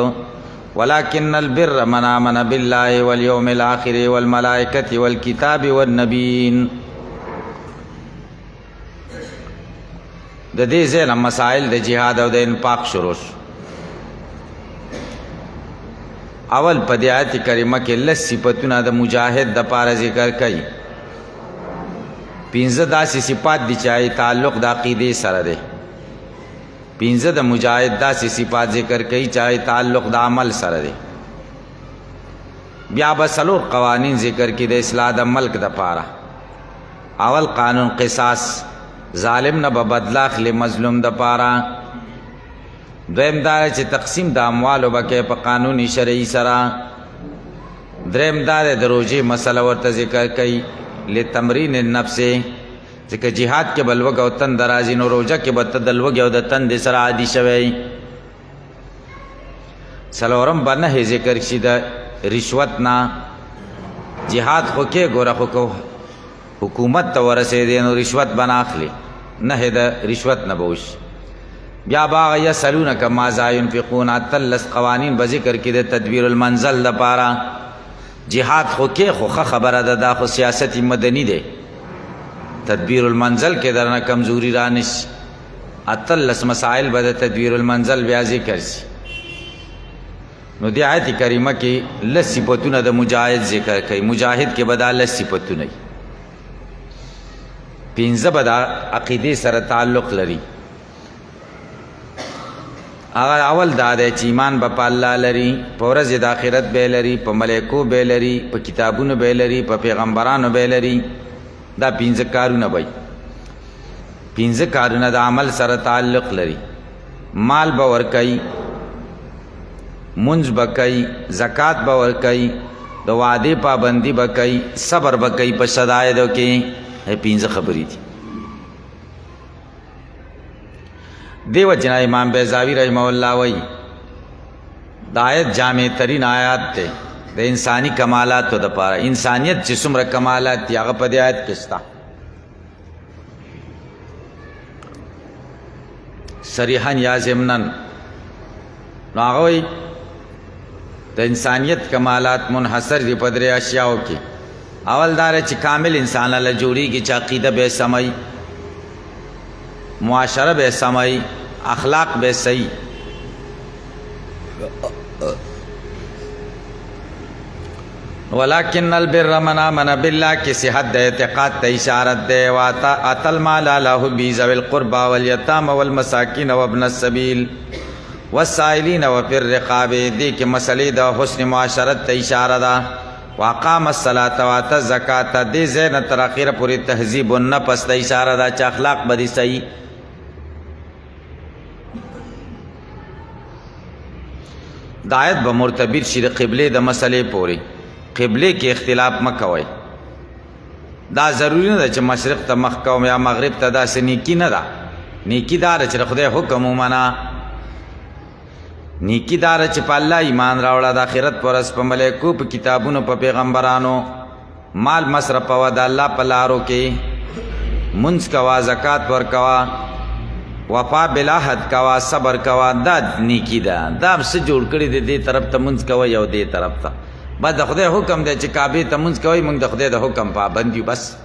A: ولكن البر من آمن بالله واليوم الآخر والملائكة والكتاب والنبيين. د دې ځای نه مسائل د جهاد او د انفاق شروع شو. اول په دې آیت کریمه کې لس صفتونه د مجاهد د پاره ذکر کړي. 15 داسې صفات دي چې تعلق د عقیدې سره دی. 15 د مجاهد داسې صفات ذکر کړي چې تعلق د عمل سره دی. بیا به څلور قوانین ذکر کړي د اصلاح د ملک د پاره. اول قانون قصاص، ظالم نه به بدله اخلي مظلوم د پاره. دویم دا چې تقسیم د اموالو به کوي په قانوني شرعي سره. دریم دا د روژې مسله ورته ذکر کوي لتمرین النفس، ځکه جهاد کې به لوږه او تند راځي، نو روژه کې به ته د لوږې او د تندې سره عادي شوی. څلورم به نهې ذکر شي د رشوت نه. جهاد خو کې ګوره خو حکومت ته ورسېدی نو رشوت به نه اخلي، نهې د رشوت نه به وشي. بیا باغ یسلونک ماذا ينفقون، اتلس قوانین به ذکر کې د تدبیر المنزل لپاره. جهاد خو کې خو خبره ده، دا خو سیاست مدني دی. تدبیر المنزل کې درنه کمزوري رانشي. اتلس مسائل به د تدبیر المنزل بیا ذکر شي. نو دې آیت کریمه کې لس صفتونه د مجاهد ذکر کوي. مجاهد کې به دا لس صفتونه 15 به د عقیدې سره تعلق لري. هغه اول دا دی چې ایمان به په الله لري، په ورځ د آخرت به لري، په ملایکو به لري، په کتابونو به لري، په پیغمبرانو به لري. دا 15 کارونه وي. 15 کارونه د عمل سره تعلق لري. مال به ورکوي، منځ به کوي، زکات به ورکوي، د وعدې پابندي به کوي، صبر به کوي په شدایدو کې. 15 خبرې دي. دیو جنا امام بیضاوی رحمه الله وی دا آیت جامع ترین آیات ته د انسانی کمالاتو د پاره. انسانیت چې څومره کمالات دي هغه په دې آیت کې شته. صریحا یا ضمنن. نو هغه وی د انسانیت کمالات منحصر دي په درې اشیاو کې. اول دا چې کامل انسان له جوړیږي چې عقیده به سمای، معاشره به سمای، اخلاق به صحیح. ولكن البر من آمن بالله کې صحت د اعتقاد ته اشاره ده. واتى المال على حبه ذوي القربى واليتامى والمساكين وابن السبيل والسائلين وفي الرقاب. دې کې مسلې د حسن معاشرت ته اشاره ده. واقام الصلاة واتى الزکات. دې زین تر اخره پوری تهذیب النفس ته اشاره ده چې اخلاق به صحیح. دا آیت به مرتبط شي د قبله د مسلې پورې. قبله کې اختلاف مکوئ. دا ضروری نه ده چې مشرق ته مخ کوم یا مغرب ته. داسې نیکي نه ده. نیکي دار چې خدای حکم ومنه. نیکی دار چې په الله ایمان راوړه، د آخرت پر ورځ، په ملایکو، په کتابونو، په پیغمبرانو. مال مصرفوه د الله په لارو کې. منځ کوه، زکات ورکوه، وفا بالعهد کوه، صبر کوه. دا نیکی ده. دا څه جوړ کړي دي دې طرف ته منځ کوه او دې طرف ته. بس د خدای حکم دی چې کعبې ته منځ کوئ، موږ د خدای د حکم پابند یو. بس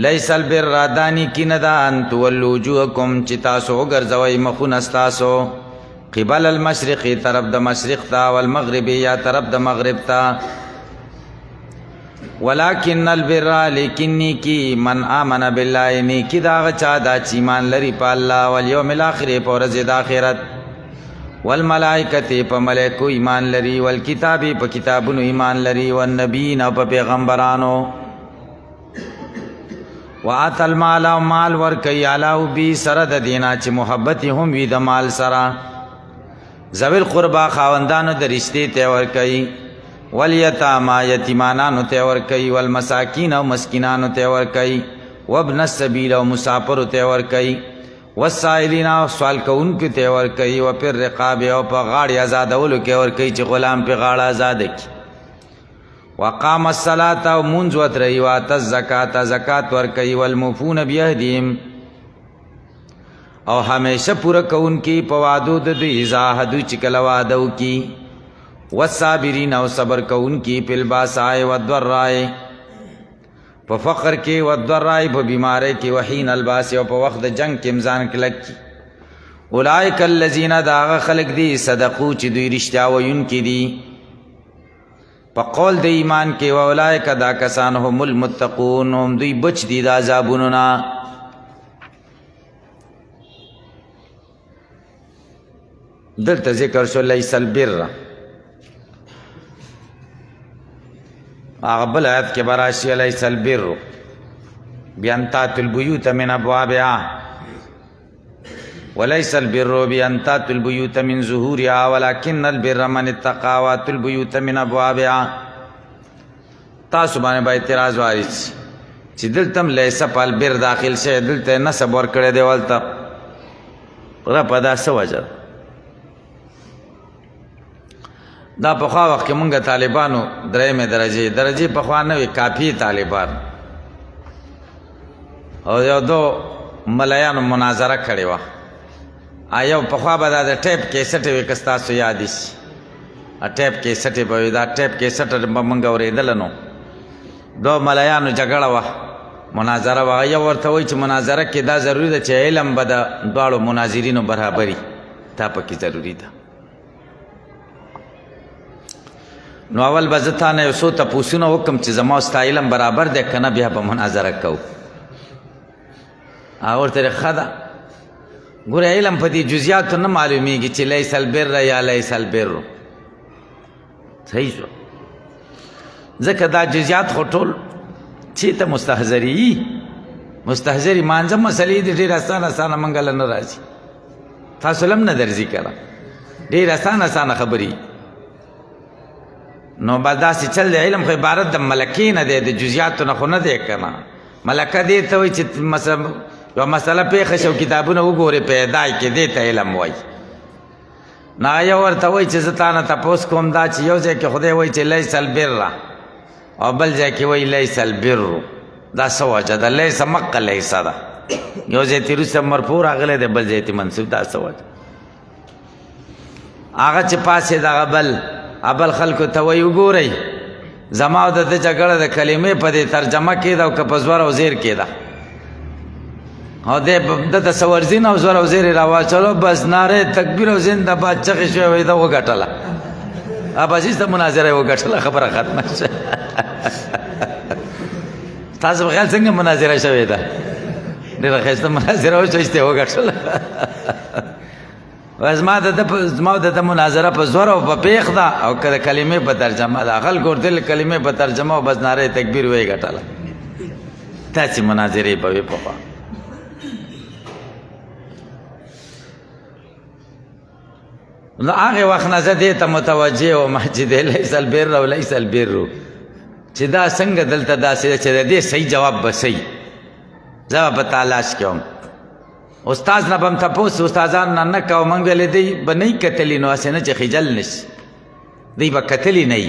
A: لیس البر رادانی کی ندا ان تولوا وجوهکم چې تاسو وګرځوئ مخونه ستاسو قبل المشرق طرف د مشرق ته، والمغرب یا طرف د مغرب ته. ولكن البر لیکن نیکی من آمن بالله، نیکی دا هغه چا دا چې ایمان لري په الله، والیوم الاخر په ورځ د آخرت، والملائکة په ملائکو ایمان لري، والکتاب په کتابونو ایمان لري، والنبیین او په پیغمبرانو. وآت المال او مال ورکي علاو بی سره د دینا چې محبت هم وي د مال سره. ذوی القربا خاوندانو د رشتې ته ورکي، والیتاما یتیمانانو ته ورکي، والمساکین او مسکینانو ته ورکي، وابن السبیل او مسافرو ته ورکي، والسائلین او سوال کوونکو ته ورکي، وفي الرقاب او په غاړې آزادولو کې ورکي چې غلام په غاړه آزاد کړي. وقام الصلاة او منځ ودرئ، وآتى الزکاة زکات ورکوي، والموفون بعهدهم او همیشه پورا کون کی پوادو د دوی زاهدو چکل وادو کی والصابرین او صبر کون کی پل باسائے والضرائے پا فقر کی والضرائے پا بیمارے کی وحین الباس او پا وقت جنگ کی امزان کلک کی اولائک اللذین داغ خلق دی صدقو چی دوی رشتہ وین کی دی پا قول دی ایمان کی و اولائک دا کسان هم المتقون هم دوی بچ دی دا عذابوننا دلتا ذکر شو لیس البر اغبل آیت کے براشی لیس البر بیانتات البیوت من ابوابها وليس البر بأن تأتوا البيوت من ظهورها ولكن البر من اتقى وأتوا البيوت من أبوابها تاسو باندې با اعتراض وارد چې دلتم لیس په البر داخل شه دلته نسب ور کړی دی ولته را پدا سوجر دا په خوا وخت کې مونږه طالبانو درېمه درجه په خوا نه وي کافي طالبان او یو دو ملایانو مناظره کړې وه آیو پخوا به دا د ټیپ کیسټ وي که ستاسو یاد شي ټیپ کیسټ به وي دا ټیپ کیسټ به موږ اورېدله نو دو ملایانو جګړه وه مناظره وه یو ورته وایي چې مناظره کې دا ضروري ده چې علم به د دواړو مناظرینو برابري دا پکې ضروري ده نو اول به زه تا نه یو څو تپوسونه وکړم چې زما ستا علم برابر دی که نه بیا به مناظره کوو ورته ښه ده ګوره علم په دې جزیاتو نه معلومیږي چې لیس البر یا لیس البر صحیح شو ځکه دا جزیات خو ټول چې ته مستحضري مستحضري مانځه مسلې دي ډېر اسانه موږ له نه راځي تاسو لم نه درځي که ډېر اسانه خبرې نو به داسې چل دی علم خو عبارت د ملکې نه دی د جزیاتو نه خو نه دی که نه ملکه دې ته وایي چې مثلا یو مسله پیښه شو کتابونه وګورې پیدای کې دې ته علم وایي نه یو ورته وایي چې زه تا نه تپوس کوم دا چې یو ځای کې خدای وایي چې لیس البر او بل ځای کې وایي لیس البر دا څه وجه ده لیس مقه لیسه ده یو ځای تې وروسته مرفوع راغلی دی بل ځای تې منصوب دا څه وجه هغه چې پاسې دغه بل خلکو ته وایي وګورئ زما او د ده جګړه د کلمې په دې ترجمه کې ده او که په زور او زیر کې ده او ده ته څه ورځین او زور او زیر یې راواچولو بس نارې تکبیر او زنده باد چغې شوې وایي ده وګټله اباسیس ته مناظره یې وګټله خبره ختمه شوه تاسو په خیال څنګه مناظره شوې ده ډېره ښایسته مناظره وشوه چې وګټله زما د مناظره په زور او په پیښ ده او که د کلمې په ترجمه ده خلکو ورته ویل کلمې په ترجمه او بس ناره تکبیر ویې ګټله داسې مناظرې به وې پخوا نو هغې وخت نه زه دې ته متوجه وم چې دی لیس البر او لیس البر چې دا څنګه دلته داسې ده چې د دې صحیح جواب به صحیح زه به په تلاش کې وم استاد نه به م تپوس استادان نه کوه موږ ویلې دی به نه یې کتلي نو هسې نه چې خجل نه شي دی به کتلي نه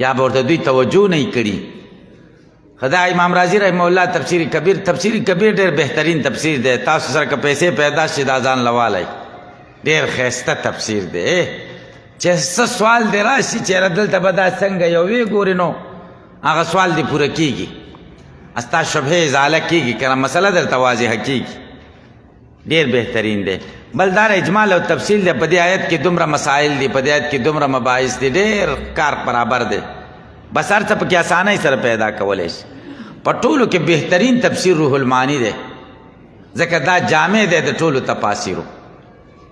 A: یا به ورته دوی توجه نه یې کړي خدا امام راضي رحمه الله تفسیر کبیر ډېر بهترین تفسیر دی تاسو سره که پیسې پیدا شي دا ځان لوالی ډېر ښایسته تفسیر دی چې څه سوال دی راشي چېرې دلته به دا څنګه یو وی ګورې نو هغه سوال دی پوره کېږي ستا شبهې ازاله کېږي که نه مسله درته واضحه کېږي ډېر بهترین دی بل دا اجمال او تفصیل دی په دې آیت کې دومره مسائل دي په دې آیت کې دومره مباحث دي ډېر کار برابر دی بس هر څه پکې اسانۍ سره پیدا کولی شي په ټولو کې بهترین تفسیر روح المعانی دی ځکه دا جامع دی د ټولو تفاسیرو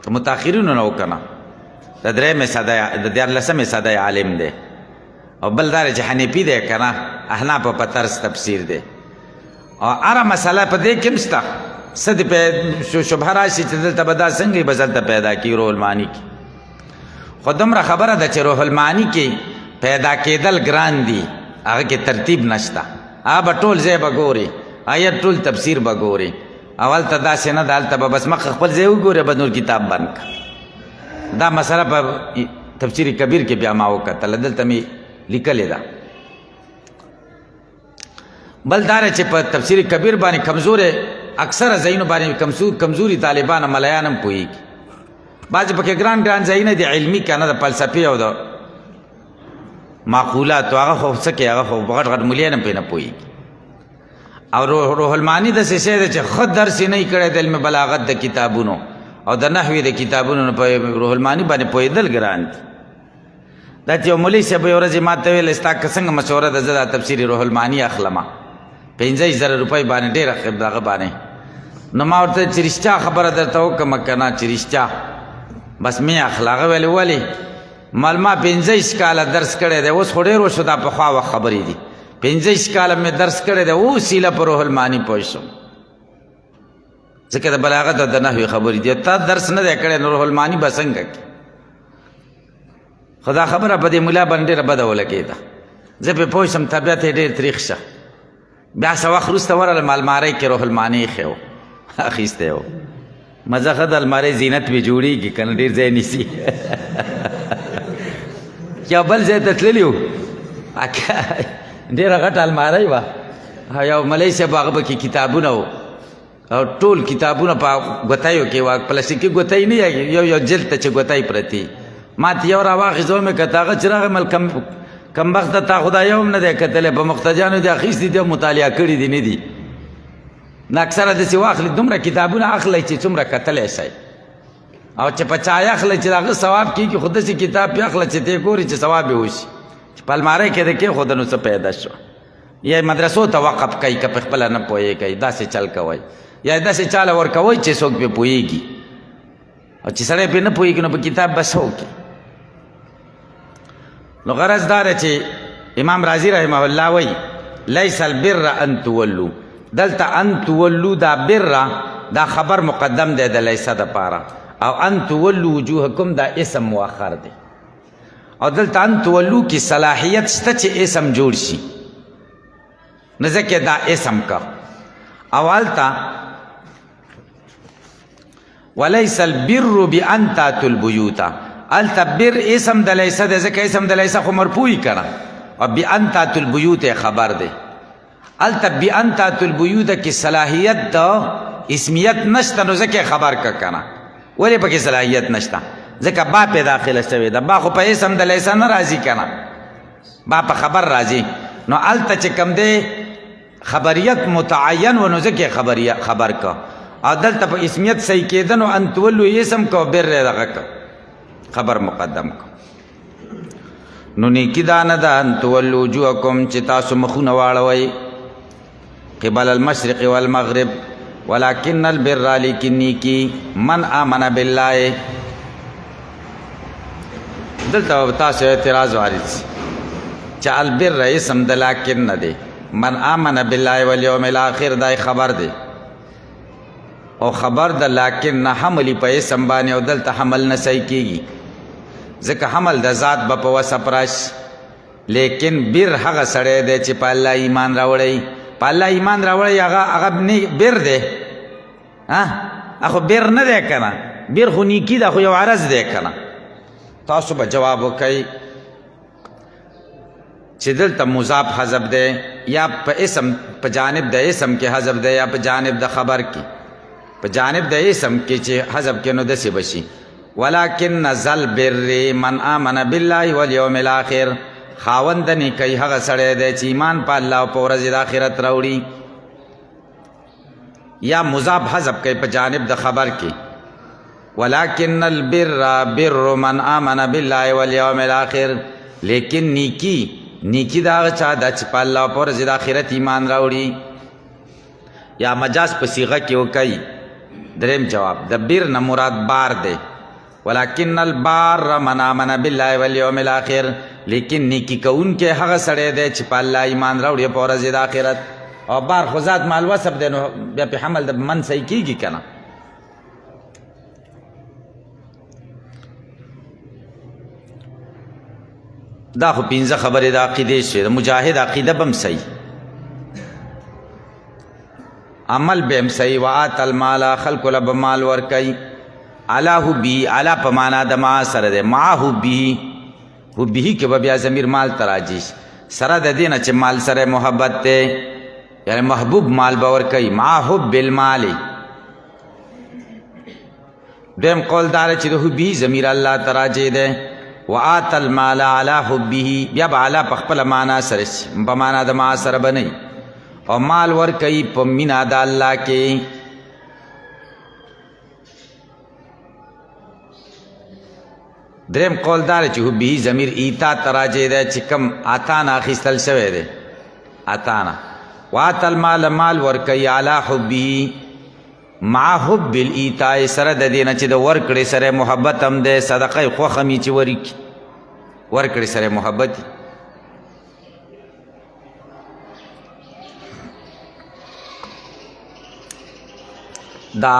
A: د متاخرینو نه وکنه د دیارلسمې صدی عالم دی او بل دا چې حنیفي دی که نه احنافو په طرز تفسیر دی او هره مسله په دې کې هم شته څه د شبهه راشي چې دلته به دا څنګه یې به دلته پیدا کړي روح المعانی کې خو دومره خبره ده چې روح المعانی کې پیدا کېدل ګران دي هغه کې ترتیب نشته هغه به ټول ځای به ګوري آیت ټول تفسیر به ګوري اول ته داسې نه ده هلته به بس مخ خپل ځای وګورې به نور کتاب بند کړه دا مسله په تفسیر کبیر کې بیا ما وکتله دلته مې لیکلې ده بل دا چې په تفسیر کبیر باندې کمزورې اکثر ځایونو باندې کمزوري طالبان ملایان هم پوهېږي بعضې پکې ګران ځایونه دي علمي که نه د فلسفې او د معقولاتو هغه خو څه کوي هغه خو غټ غټ ملیان هم پرې نه پوهېږي او روح المعانی داسې شی دی چې ښه درس یې نه کړی د علم بلاغت د کتابونو او د نحوې د کتابونو نه په روح المعانی باندې پوهېدل ګران دي دا چې یو مولوي صاحب یو ورځ ما ته ویل ستا که څنګه مشوره ده زه دا تفسیر روح المعانی اخلمه 50,000 روپۍ باندې ډېره دغه باندې نو ما ورته چې رښتیا خبره درته وکړم که نه چې رښتیا بس مې اخله هغه ویلې ولې مال ما 25 کاله درس کړی دی اوس خو ډېر وشو دا پخوا وخت خبرې دي 25 کاله مې درس کړی دی اوس هیله په روح المعانی پوه شم ځکه د بلاغت او د نحوې خبرې دي تا درس نه دی کړی نو روح المعانی به څنګه کړي خو دا خبره په دې ملا باندې ډېره بده ولګېده زه پرې پوه شم طبیعت یې ډېر تریخ شه بیا څه وخت وروسته ورغلم المارۍ کې روح المعانی ایښی و اخیستی و مزه ښه د المارۍ زینت مې جوړېږي که نه ډېر ځای نیسي یا بل ځای ته تللي وو ډېره غټه المارۍ وه یو ملۍ صاحب هغه پکې کتابونه وو او ټول کتابونه په ګوتیو کې وه پلاستیکي ګوتۍ نه یو جلد ته چې ګوتۍ پرتې ما ته یو راواخېست ومې کته هغه چې راغی مل کمبخته تا خدای یو هم نه دی کتلی په مختجانو دې اخیستي دي او مطالعه کړي دي نه دي نه اکثره داسې واخلي دومره کتابونه اخلی چې څومره کتلی شئ او چې په چای اخلی چې د هغه ثواب کېږي خو داسې کتاب پې اخله چې ته یې ګورې چې ثواب یې وشي چې په المارۍ کې د کېښوده نو څه پیدا شوه یا مدرسو ته وقف کوي که په خپله نه پوهېږئ داسې چل کوئ یا داسې چاله ورکوئ چې څوک پې پوهېږي او چې سړی پې نه پوهېږي نو په کتاب به څه وکړي نو غرض دا ده چې امام رازي رحمه الله وایي لیس البر ان تولو دلته ان تولو دا بر دا خبر مقدم دی د لیسه دپاره او ان تولو وجوهکم دا اسم مؤخر دی او دلته ان تولو کې صلاحیت شته چې اسم جوړ شي نو ځکه دا اسم کا او هلته ولیس البر بان تاتوا البیوت هلته بر اسم د لیسه دی ځکه اسم د لیسه خو مرفوعي کړه او بان تاتوا البیوت خبر دی هلته بان تاتوا البیوت کې صلاحیت د اسمیت نشته نو ځکه خبر کا کنه ولې پکې صلاحیت نشته ځکه با پې داخله شوې ده با خو په اسم د لیسه نه راځي کنه با په خبر راځي نو هلته چې کوم دی خبریت متعین و نو ځکه خبر کا او دلته په اسمیت صحیح کېده نو ان تولو اسم کو بر دغه کا خبر مقدم کو نو نیکی دا نه ده ان تولو وجوهکم چې تاسو مخونه واړوئ قبل المشرق والمغرب ولكن البر لیکن نیکی من آمن بالله دلته تاسو اعتراض وارد چې البر اسم د لکن نه دی من آمن بالله والیوم الاخر دای خبر دی او خبر د لکن نه حملی په اسم باندې او دلته حمل نه صحیح کېږي ځکه حمل د ذات به په وصف راشي لیکن بر هغه سړی دی چې په الله ایمان راوړی په الله ایمان راوړی هغه بر دی هغه بر نه دی که نه بر خو نیکي ده خو یو عرض دی که نه تاسو به جواب وکئ چې دلته مضاف حذف دی یا په اسم په جانب د اسم کې حذف دی یا په جانب د خبر کې په جانب د اسم کې چې حذف کې نو داسې بشي ولكن ذل بر من آمن بالله والیوم الاخر خاوند د نیکۍ هغه سړی دی چې ایمان په الله او په ورځې د آخرت راوړي یا مضاف حذف کوي په جانب د خبر کې ولكن البر بر من آمن بالله والیوم الاخر لیکن نیکی دا هغه چا ده چې په الله او په ورځې د آخرت ایمان راوړي یا مجاز په صیغه کې وکئ دریم جواب د بر نه مراد بار دی ولكن البار من آمن بالله والیوم الاخر لیکن نیکی کوونکی هغه سړی دی چې په الله ایمان راوړي په ورځې د آخرت او بار خو ذات مال وصف دی نو بیا په حمل د من صحیح کېږي که نه دا خو پنځه خبرې د عقیدې شوې د مجاهد عقیده به هم صحیح عمل به هم صحیح وآت المال خلکو له به مال ورکوي علا حبی علا په معنا د ما سره دی مع حبی حبی کې به بیا ضمیر مال ته راځي سره د دې نه چې مال سره محبت دی یعنی محبوب مال باور کوي مع حب المال. دویم قول دار چې د حبی ضمیر الله تراجه ده وآت المال علی حبه، بیا به علی په خپله معنا سره په معنا د ما سره به نه او مال ور کوي په مینا د الله کې. دریم قول دار چې حبه ضمیر ایتا تراجه ده چې کم آتانا اخیستل شوی دی آتانا. وآت المال مال ور کوي علی حبه مع حب الایتاء سره د دې نه چې د ورکړې سره محبت هم دی، صدقه یې خوښه مې چې ورکړې سره محبت. دا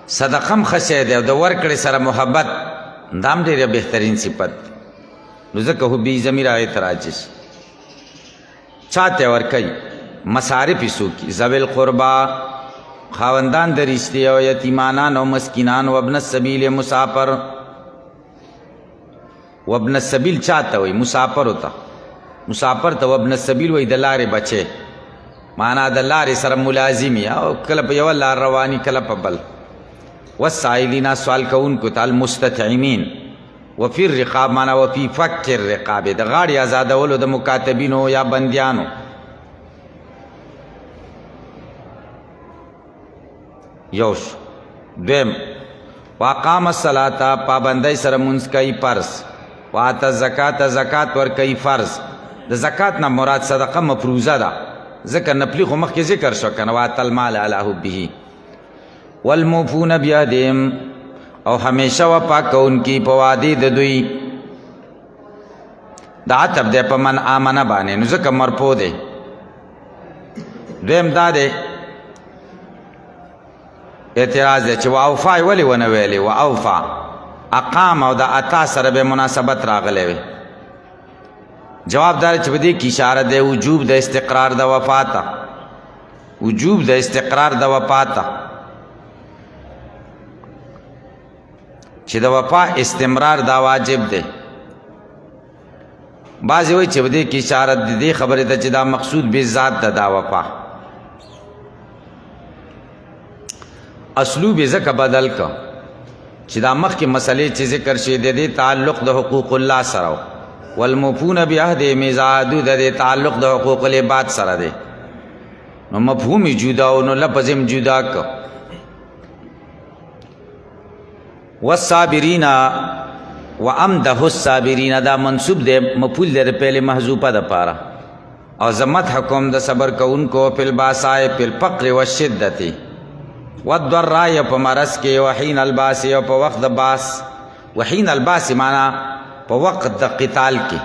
A: صدقه هم ښه شی دی او د ورکړې سره محبت دا هم ډېره بهترین صفت. نو ځکه حبي ضمیر هغې ته راجع شي. چا ته ورکوي؟ مصارف یې څوک ذوی القربا، خاوندان د رشتې او یتیمانان او مسکینان و ابن السبیل مسافر. و ابن السبیل چاته وي؟ مسافر ته. مسافر ته و ابن السبیل وي د لارې بچی، معنا د لارې سره ملازمي او کله په یوه لار رواني کله په بل. والسائلین سوال کوونکو ته المستطعمین. وفي الرقاب معنا وفي فک الرقاب د غاړې آزادولو د مکاتبینو یا بندیانو. یوش. دویم واقام الصلاة پابندی سره منځ کوي فرض. وآت الزکاة زکات ور کوي فرض. د زکات نه مراد صدقه مفروضه ده، ځکه نفلي خو مخکې ذکر شو که نه. وآت المال علی حبه. والموفون بعهدهم او همیشه وفا کوونکي په وعدې د دوی. دا عطف دی په من آمنه باندې، نو ځکه مرفوع دی. دویم دا دی اعتراض دی چې واوفا یې ولې ونه ویلې؟ واوفا اقام او د اتا سره به مناسبت راغلی وي. جواب دار چې په دې کې اشاره دی وجوب د استقرار د وفا ته. وجوب د استقرار د وفا ته چې د وفا استمرار دا واجب دی. بعضې وایي چې په دې کې اشاره د دې خبرې ته چې دا مقصود به ذات ده دا وفا. اسلوب یې ځکه بدل که چې دا مخکې مسلې چې ذکر شي د دې تعلق د حقوق الله سره و. والموفون بعهدهم اذا عاهدوا د دې تعلق د حقوق العباد سره دی، نو مفهوم یې جدا و نو لفظ یې جدا که. والصابرین وامده الصابرین دا منصوب دی مفعول دی د پهلې محذوفه دپاره او زمت حکم د صبر کوونکو فی الباساء فی الفقر والشدت والضراء په مرض کې وحین الباس او په وخت د باس. وحین الباس معنا په وخت د قتال کې،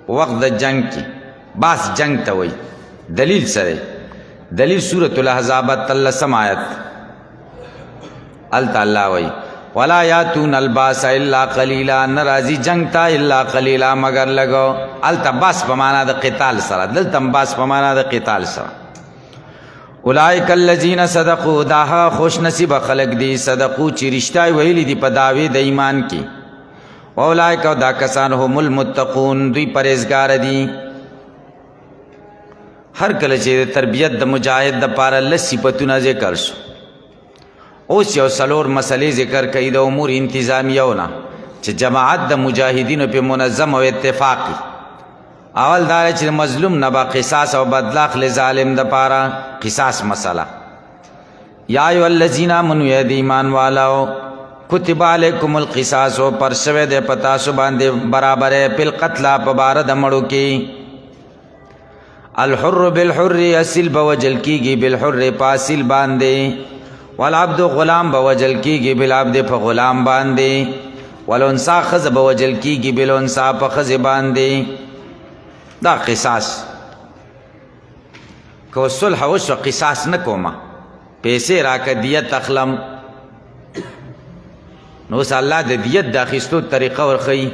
A: په وخت د جنگ کې. باس جنگ ته وایي. دلیل سره دلیل سورة الاحزاب 13 آیت الته الله وایي ولا یاتون الباس الا قلیلا، نراضی جنگ تا الا قلیلا مگر لگو. الته باس په معنا د قتال سره، دلته باس په معنا د قتال سره. اولئک الذین صدقوا دا خوش نصیب خلق دی صدقو چې رښتیا ویلي دي په دعوی د ایمان کې. اولئک دا کسان هم المتقون دوی پرهیزګار دي. هر کله چې د تربیت د مجاهد د پاره لس صفتونه ذکر شو، اوس یو څلور مسلې ذکر کوي د امور انتظامیونه چې جماعت د مجاهدینو په منظم او اتفاقی. اول دا چې مظلوم نه با قصاص او بدله اخلي ظالم د پاره قصاص مسله. یا ایها الذین آمنوا یا د ایمان والاو کتب علیکم القصاص پر شوه د پتا سو باندې برابر په قتل په بار د مړو کې. الحر بالحر اصل بوجل کیږي بالحر پاسل باندې. والعبد غلام بوجل کیږي بالعبد په غلام باندې. والانثى خذ بوجل کیږي بالانثى په خذ باندې. دا قصاص کو صلح وشو قصاص نکوما پیسې راکه دیت اخلم، نو اوس الله د دیت د اخیستو طریقه ورښیي.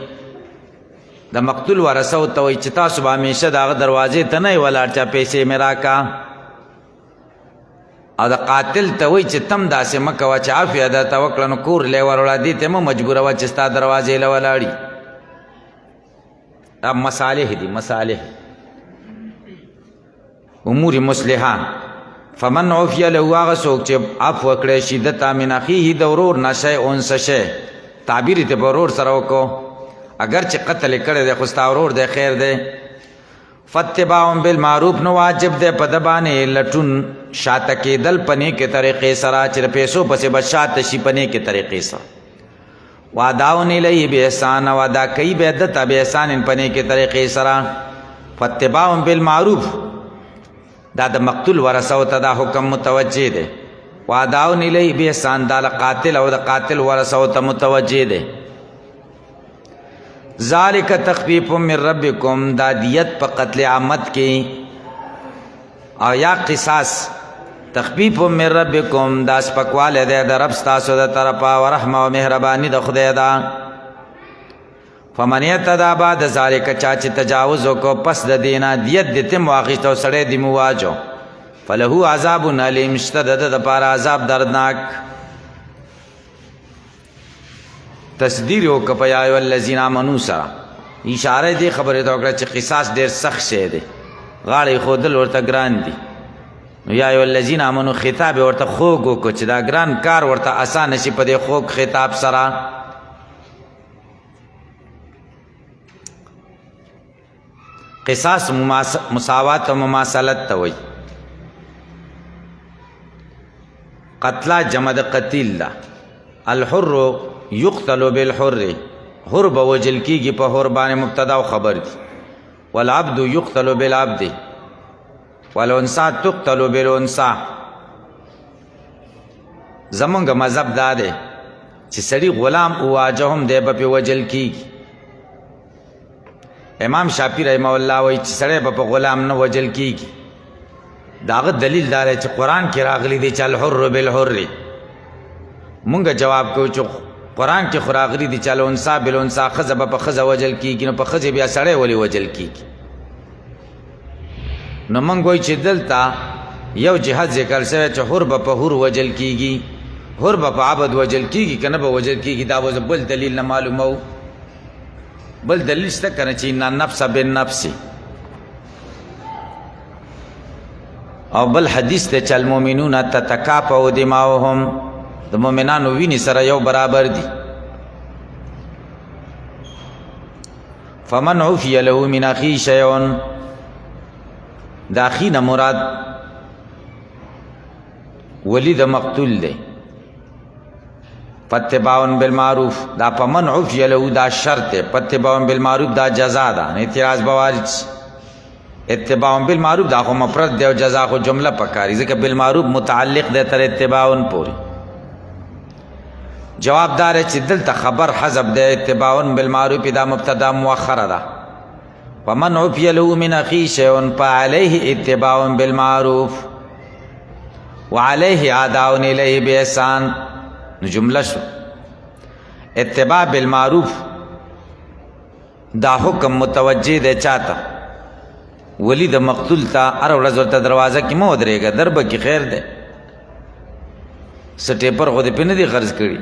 A: د مقتول ورثه ته وایي چې تاسو به همیشه د هغه دروازې ته نه یې ولاړ چې پیسې مې راکه، او د قاتل ته وایي چې تم داسې مه کوه چې عافیه درته وکړه نو کور لی ور وړه دې ته مه مجبوروه چې ستا دروازې له ولاړي. دا مصالح دي مصالح. امور مصلحه. فمن عفی له هغه څوک چې عفو کړی شي دته من اخیه د ورور نه شیء څه شی، تعبیر یې په ورور سره وکړو، اگر چې قتل یې کړی دی خو ستا ورور دی خیر دی. فاتباع بالمعروف نو واجب دی په ده باندې لټون شاته کېدل په نیکې طریقې سره، چې د پیسو پسې به شاته شي په نیکې طریقې سره. واداون الیه باحسان، او ادا کوي به ده ته باحسان په نیکې طریقې سره. فاتباع بالمعروف دا د مقتول ورثو ته دا حکم متوجه دی. واداون الیه باحسان دا د قاتل او د قاتل ورثو ته متوجه دی. ذالک تخفیف من ربکم، دا دیت په قتل عامت کې او یا قصاص. تخفیف من ربکم دا سپکواله دی د رب ستاسو د طرفه، او رحمه او مهرباني د خدای ده. فمن یتدا بعد ذالک، چا چې تجاوز وکړو پس د دینه دیت دې تم واخیست او سړی دې مواجو، فله عذاب علیم، شته د ده دپاره عذاب دردناک. تصدیر وکړه په یا ایها الذین آمنوا سره، اشاره دې خبرې ته وکړه چې قصاص ډېر سخت شی دی، غاړه ایښودل ورته ګران دي. نو یا ایها الذین آمنوا خطاب ورته خوږ وکړو چې دا ګران کار ورته اسانه شي په دې خوږ خطاب سره. قصاص مساوات و مماثلت ته وایي. قتلا جمع د قتیل ده. الحر یقتل بالحر، حر به وجل کیږي په حر باندې مبتدا او خبر دي. والعبد یقتل بالعبد، والانثى تقتل بالانثى. زمونږ مذهب دا دی چې سړي غلام وواجه هم دی به پې وجل کیږي. امام شافعي رحمه الله وایي چې سړی به په غلام نه وجل کیږي. د هغه دلیل دا دی چې قرآن کې راغلی دی چې الحر بالحر. مونږ جواب کوو چې قرآن کې خو راغلی دی چې الانثى بالانثى، ښځه به په ښځه وجل کیږي، نو په ښځې بیا سړی ولې وجل کیږي؟ نو مونږ وایو چې دلته یو جهت ذکر شوی چې حر به په حر وجل کیږي، حر به په عبد وجل کیږي که نه به وجل کیږي. دا به بل دلیل نه معلومو. بل دلیل شته که نه چې ان النفس بالنفس، او بل حدیث دی چې المؤمنون تتکافأ دماؤهم، د مؤمنانو وینې سره یو برابر دي. فمن عفی له من اخی شیء، د اخی نه مراد ولی د مقتول دی. فاتباع بالمعروف دا فمن عفی له دا شرط دی، فاتباع بالمعروف دا جزا ده، اعتراض به وارد شي. اتباع بالمعروف دا خو مفرد دی او جزا خو جمله پکاري، ځکه بالمعروف متعلق دی تر اتباع پورې. جواب دار چې دلته خبر حذف دی، اتباع بالمعروف دا مبتدا مؤخره ده. ومن عفی له من اخی شیء فعلیه اتباع بالمعروف وعلیه اداء الیه باحسان. نو جمله شو. اتباع بالمعروف دا حکم متوجه دی چاته؟ ولی د مقتول ته هر ورځ ورته دروازه کې مه ودرېږه، در به کې خیر دی. څه ټیپر خو دې پې نه دي خرڅ کړي،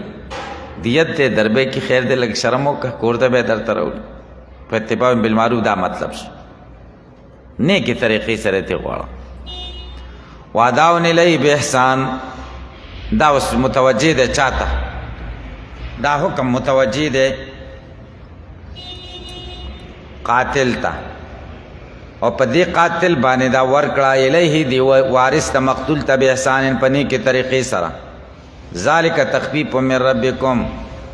A: دیت دی در به کې خیر دی، لږ شرم وکړه، کور ته به یې درته راوړي. په اتباع بالمعروف دا مطلب شو، نیکې طریقې سره ترې غواړه. واداء الیه باحسان دا اوس متوجه دی چاته؟ دا حکم متوجه دی قاتل ته، او په دې قاتل باندې دا ورکړه الیه دی وارث ته مقتول ته باحسان په نیکې طریقې سره. ذالک تخفیف من ربکم،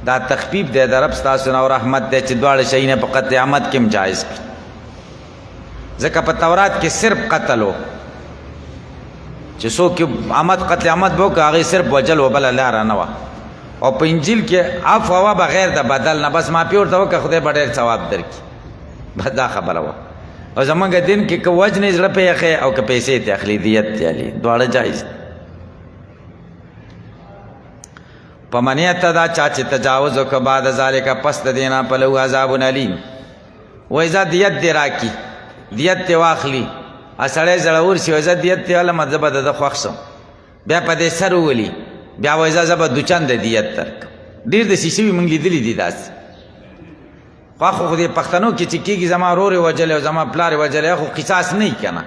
A: دا تخفیف دی د رب ستاسو نه او رحمت دی چې دواړه شیونه په قتل عامت کې هم جایز کړي. ځکه په تورات کې صرف قتل و، چې څوک عامت قتل عامت به وکړه هغې صرف وجل و، بله لاره نه وه. او په انجیل کې عفو وه بغیر د بدل نه، بس معافي ورته وکړه خدای به ډېر ثواب درکړي، بس دا خبره وه. او زمونږ دین کې که وجنې زړه پې اخی او که پیسې ته اخلي، دیت ته اخلي، دواړه جایز. په منیت دا چا چې تجاوز وکړه بعد ذالک پس د دې نه فله عذاب علیم. وایي زه دیت دې راکړي، دیت دې واخلي، سړی زړور شي وایي زه دیت دې والم، زه به د ده خوښ شم، بیا په دې سر وولي، بیا وایي زه به دوچند د دیت درکړم. ډېر داسې شوي موږ لیدلي دي داسې. خو خو دې پښتنو کې چې کېږي زما ورور یې وجلی او زما پلار یې وجلی، خو قصاص نه وي که نه،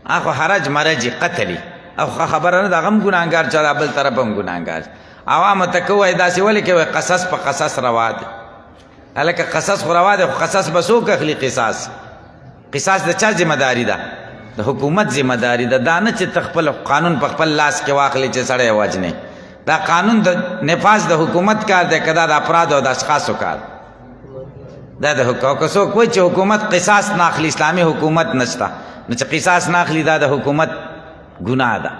A: اخو حرج مرج قتلی او خبره نه د غم ګناهګار چا بل طرف هم ګناهګار عوام ته کوی داسې ولې کوي قصص په قصص روا دي هلکه قصص خو روا دی خو قصص به څوک اخلي قصاص د چا ذمہ داری ده د حکومت ذمہ داری ده دا نه چې ته خپل قانون په خپل لاس کې واخلې چې سړی وجنې دا قانون د نفاذ د حکومت کار دی که دا د افرادو او د اشخاصو کار دا د که څوک وایي چې حکومت قصاص نه اخلي اسلامي حکومت نشته نو چې قصاص نه اخلي دا د حکومت ګناه ده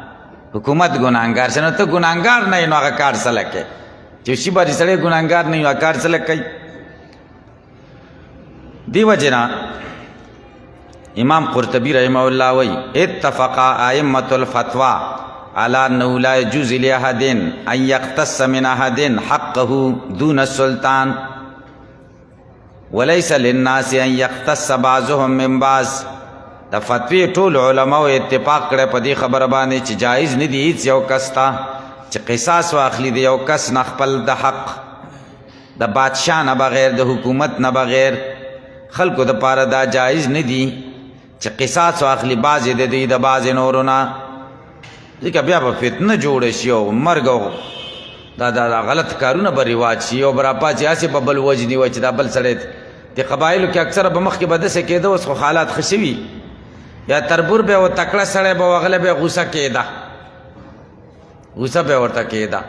A: حکومت ګناهګار شه نو ته ګناهګار نه یې نو هغه کار څه کوي چې شي باندې سړی ګناهګار نه وي هغه کار څه کوي دی وجنا امام قرطبی رحمه الله وی اتفق ائمه الفتوى على انه لا يجوز لاحد ان يقتص من احد حقه دون السلطان وليس للناس ان يقتص بعضهم من بعض د فتوی ټول علماء اتفاق کړي په دې خبره باندې چې جایز نه دی هیڅ یو کس ته چې قصاص واخلي دی یو کس نه خپل د حق د بادشاه نه بغیر د حکومت نه بغیر خلکو د پاره دا جایز نه دی چې قصاص واخلي بعضې د دوی د بعضې نورو نه ځکه بیا به فتنه جوړه شي او مرګ او دا غلط کارونه به رواج شي او به راپاڅي هسې به بل وجني وایي چې دا بل سړی د قبایلو کې اکثره به مخکې به داسې کېده اوس خو حالات ښه شوي یا تربور به و تکړه سړی به وغله به غوسه کېده غوسه به ورته کېده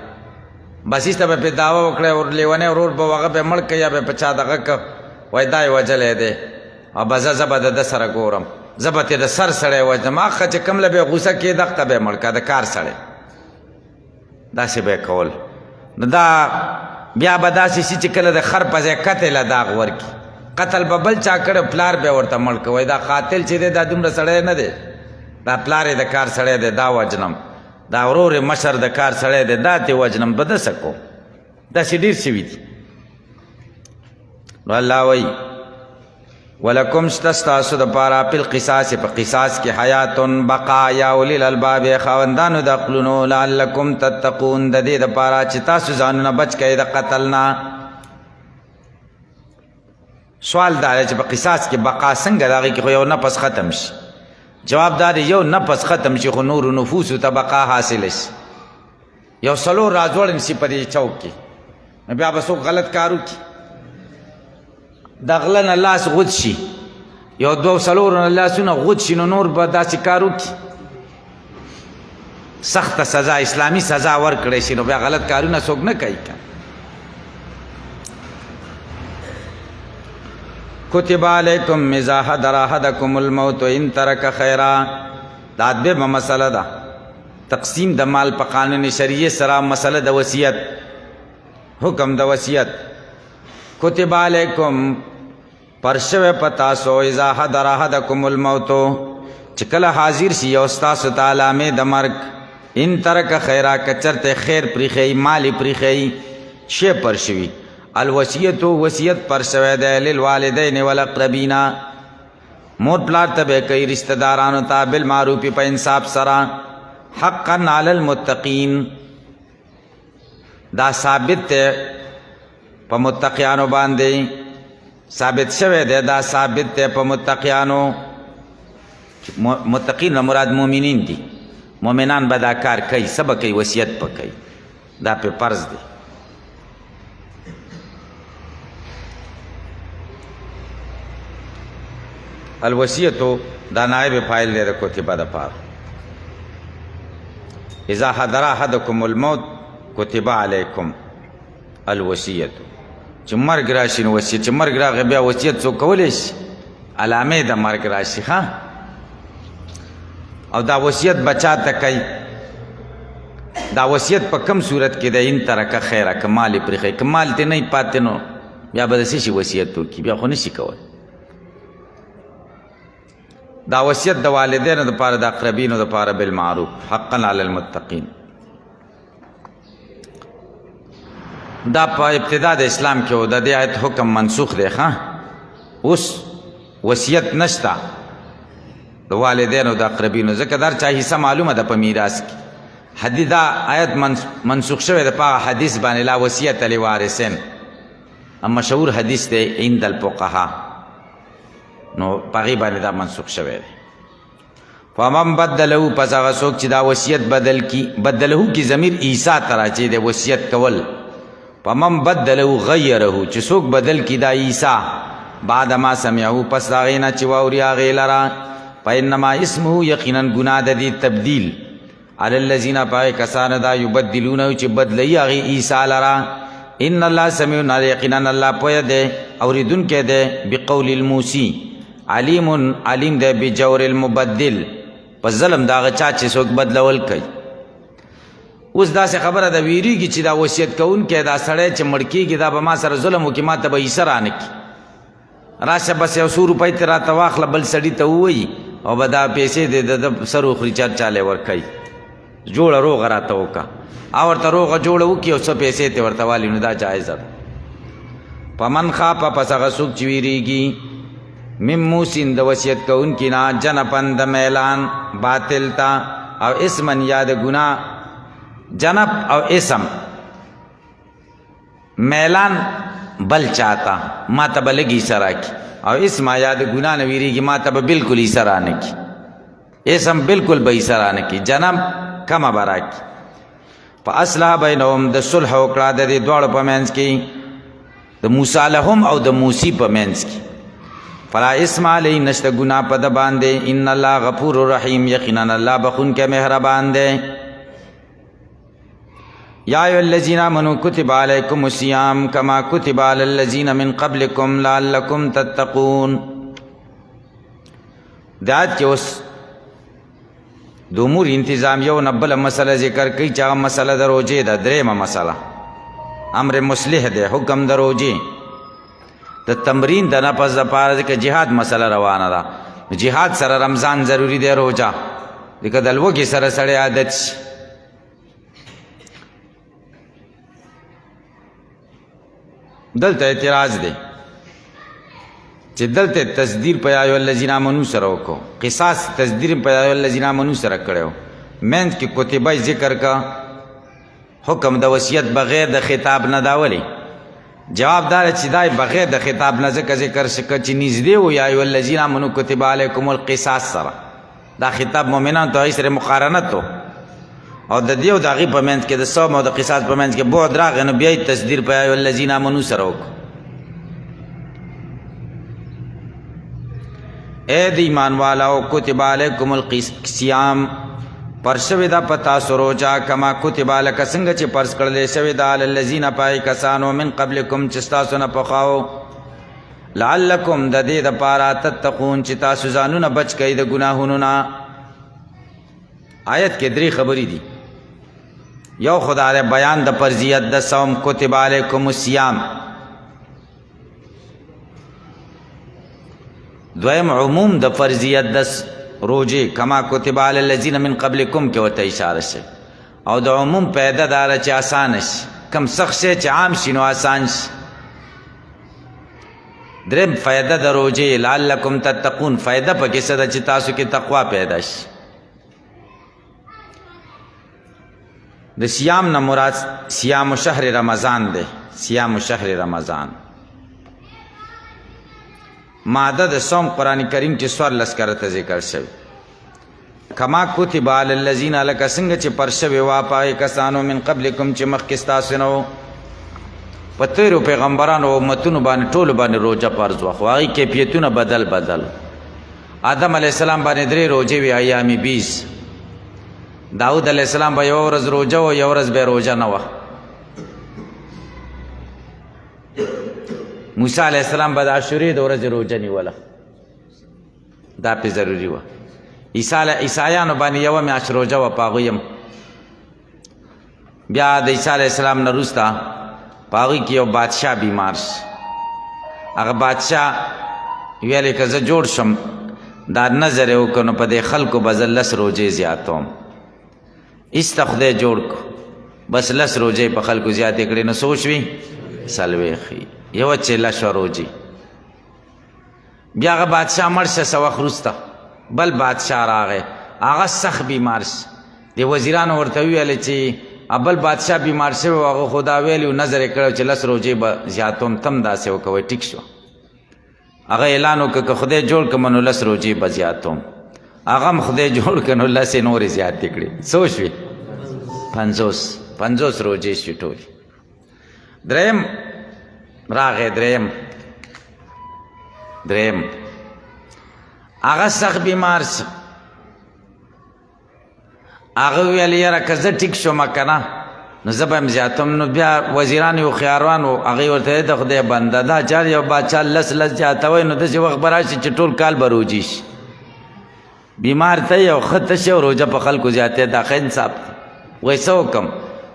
A: بس ایسته به پرې دعوه وکړی ور لیونی ورور به هغه به مړ کړي یا به په چا دغه که وایي دا یې وجلی دی او به زه به د ده سره ګورم زه به ترې د سر سړی وژنم هغه چې کوم له به یې غوسه کېده هغه به یې مړ کړه د کار سړی داسې به یې کول نو دا بیا به داسې شي چې کله د خر په ځای قتل له داغ ورکړي قتل به بل چا کړی پلار به یې ورته مړ کوی دا قاتل چې دی دا دومره سړی نه دی دا پلار یې د کار سړی دی دا وجنم دا ورور یې مشر د کار سړی دی دا ترې وجنم به داسې کوم داسې ډېر شوي دي نو الله وایي ولکم شته ستاسو دپاره په القصاص په قصاص کې حیات بقا یا اولی الالباب خاوندانو د عقلونو لعلکم تتقون د دې دپاره چې تاسو ځانونه بچ کړئ د قتل نه سوال دا دی چې په قصاص کې بقا څنګه د هغې کې خو یو نفس ختم شي جواب دا دی یو نفس ختم شي خو نورو نفوسو ته بقا حاصل شي یو څلور راځوړن شي په دې چوک کې نو بیا به څوک غلط کار وکړي د غله نه لاس غوڅ شي یو دوه څلورو نه لاسونه غوڅ شي نو نور به داسې کار وکړي سخته سزا اسلامي سزا ورکړی شي نو بیا غلط کارونه څوک نه کوي که کتب علیکم اذا حضر احدکم الموت ان ترک خیرا دا دویمه مسله ده تقسیم د مال په قانون شریعه سره مسله د وصیت حکم د وصیت کتب علیکم پرشو پتاسو اذا حضر احدکم الموت چې کله حاضر شي یو ستاسو ته علامې د مرګ ان ترک خیرا کچرته خیر پریښی مالی پریښی شی پر شوي الوصیت وصیت پر شوی دی للوالدین والاقربین مور پلار ته به کوي رشتہ دارانو ته بالمعروف په انصاف سره حقا علی المتقین دا ثابت دی په متقیانو باندې ثابت شوی دی دا ثابت دی په متقیانو متقین مراد مؤمنین دي مؤمنان به دا کار کوي څه به کوي وصیت به کوي دا په فرض دی الوصیتو دا نائب فاعل دی د کتبه دپاره اذا حضر احدکم الموت کتب علیکم الوصیتو چې مرګ راشي نو وصیت چې مرګ راغی بیا وصیت څوک کولی شي علامې د مرګ راشي ښه او دا وصیت بچا ته کوي دا وصیت په کم صورت کې دی ان ترکه خیره که مال یې پرېښی که مال ترې نه پاتې نو بیا به د څه شي وصیت وکړي بیا خو نه شي کولی دا وصیت د والدینو دپاره د اقربینو دپاره بالمعروف حقا علی المتقین دا په ابتدا د اسلام کې و د دې آیت حکم منسوخ دی ښه اوس وصیت نشته د والدینو د اقربینو ځکه در چا حصه معلومه ده په میراث کې حدیث دا آیت منسوخ شوی د په حدیث باندې لا وصیت لوارثین مشهور حدیث دی عند الفقهاء نو په هغې باندې دا منسوخ شوی دی فمن بدلهو پس هغه څوک چې دا وصیت بدل کی بدلهو کی ضمیر عیسی ته راځي د وصیت کول فمن بدلهو غیرهو چې څوک بدل کی دا عیسی بعد ما سمعهو پس د هغې نه چې واوري هغې لره فانما اسمه یقینا ګناه د دې تبدیل علی الذین په هغې کسانو دا یبدلونه چې بدلوي هغې عیسی لره ان الله سمیع یقینا الله پوهه دی اورېدونکی دی بقول الموسی علیم دی بجور المبدل په ظلم د هغه چا چې څوک بدلول کوي اوس داسې خبره ده ویریږي چې دا وصیت کوونکی دا سړی چې مړ کېږي دا به ما سره ظلم وکړي ما ته به عیسی رانه کړي راشه بس یو څو روپۍ ته راته واخله بل سړي ته ووایي او به دا پیسې د سر وخوري چاله ورکوي جوړه روغه راته وکړه او ورته روغه جوړه وکړي او څه پیسې ته ورته والي نو دا جایزه ده پمن خاپه پس هغه څوک چې ویریږي من موسین د وصیت کوونکي نه جنپن د میلان باطل تا او اسمن یا د ګناه جنب او اسم میلان بل چاہتا ما ته به لږ عیسی راکړي او اسم یا د ګناه نه ویریږي ما ته به بلکل عیسی رانه کړي اسم بلکل به عیسی رانه کړي جنب کمه به راکړي فاصلح بینهم د صلح وکړه د دې دواړو په منځ کې د موسی لهم او د موسی په منځ کې فلا اسم علی نشته گناہ په د باندې ان الله غفور رحیم یقینا الله بخونکی مهربان دی یا ایها الذین آمنوا کتب علیکم الصیام کما کتب علی الذین من قبلکم لعلکم تتقون دا چې اوس د امور انتظام یو نه بله مسله ذکر کوي چې هغه مسله د روژې ده درېیمه مسله امر مصلح دی حکم د روژې د تمرین د نفس دپاره ځکه جهاد مسله روانه ده جهاد سره رمضان ضروری دی روژه ځکه د لوږې سره سړی عادت شي دلته اعتراض دی چې دلته تصدیر په یا ایها الذین آمنوا سره وکړو قصاص تصدیر په یا ایها الذین آمنوا سره کړی منځ کې کتبه ذکر کا حکم د وصیت بغیر د خطاب نه دا ولې جواب دار چې دای بغیر د خطاب نه ځکه ذکر شکه چې نږدې و یا ایها الذین آمنوا کتب علیکم القصاص سره دا خطاب مؤمنان ته سره مقارنت و او د دې او د هغې په منځ کې د صوم او د قصاص په منځ کې بعد راغی نو بیا یې تصدیر په یا ایها الذین آمنوا سره وکړو اے د ایمان والاو کتب علیکم الصیام پر شوی دا پتا سروجا کما کتب لک څنګه چې پرس کړل شوی دا الذین پای کسانو من قبلکم چې تاسو نه پخاو لعلکم د دې د پاره تتقون چې تاسو ځانونه بچ کړئ د ګناهونو نه آیت کې درې خبرې دي یو خدای بیان د فرضیت د صوم کتب علیکم الصیام دویم عموم د فرضیت د روجه کما کتب علی الذین من قبلکم کې ورته اشاره شي او د عموم پیدا دار چې آسان شي کم سخت شي چې عام شي نو آسان شي دریم فائدہ د روجه لعلکم تتقون فائدہ پکې څه ده چې تاسو کې تقوا پیدا شي د صیام نه مراد صیام شهر رمضان دی صیام شهر رمضان ماده د صوم قرآن کریم کې سوار لسکرته ذکر شوی کما کتب علی الذین لک څنګه چې پر شوی وا پای کسانو من قبلکم چې مخکې ستاسو نه و په تیرو پیغمبرانو او امتونو باندې ټولو باندې روژه فرض وه خو هغې کیفیتونه بدل آدم علیه السلام باندې 3 روژې وې ایام 20 داود علیه السلام به یوه ورځ روژه و یوه ورځ به روژه نه وه موسی علیه السلام به د عاشورې د ورځې روژه نیوله دا پې ضروري وه عیسایانو باندې یوه میاشت روژه وه په هغوی هم بیا د عیسی علیه السلام نه وروسته په هغوی کې یو بادشاه بیمار شي هغه بادشاه ویلې که زه جوړ شم دا نظر یې وکړو نو په دې خلکو به زه 10 روژې زیاتوم ایسته خدای جوړ کړو بس 10 روژې په خلکو زیاتې کړې نو څه وشوي 40 یوه چې 10 روژې بیا هغه بادشاه مړ شه څه وخت وروسته بل بادشاه راغی هغه سخت بیمار شي د وزیرانو ورته وویل چې بل بادشاه بیمار شوی و هغه خو دا ویلي و نظر یې کړی چې 10 روژې به زیاتوم تم داسې وکوئ ټیک شو هغه اعلان وکړه که خدای جوړ کړم نو 10 روژې به زیاتوم هغه هم خدای جوړ کړ نو لسې نورې زیاتې کړې څو شوې 50 روزې شوې ټولې دریم راغی دریم هغه سخت بیمار شو هغه ویل یاره که زه ټیک شوم که نه نو زه به یم زیاتم نو بیا وزیران یو خیاروان و هغې ورته د خدای بنده دا چار یو بادشاه لس زیاتوی نو داسې وخت به راشي چې ټول کال به روجي شي بیمار ته یو ښه تشه او روجه په خلکو زیاتې دا ښه انصاف دی وایي څه وکړم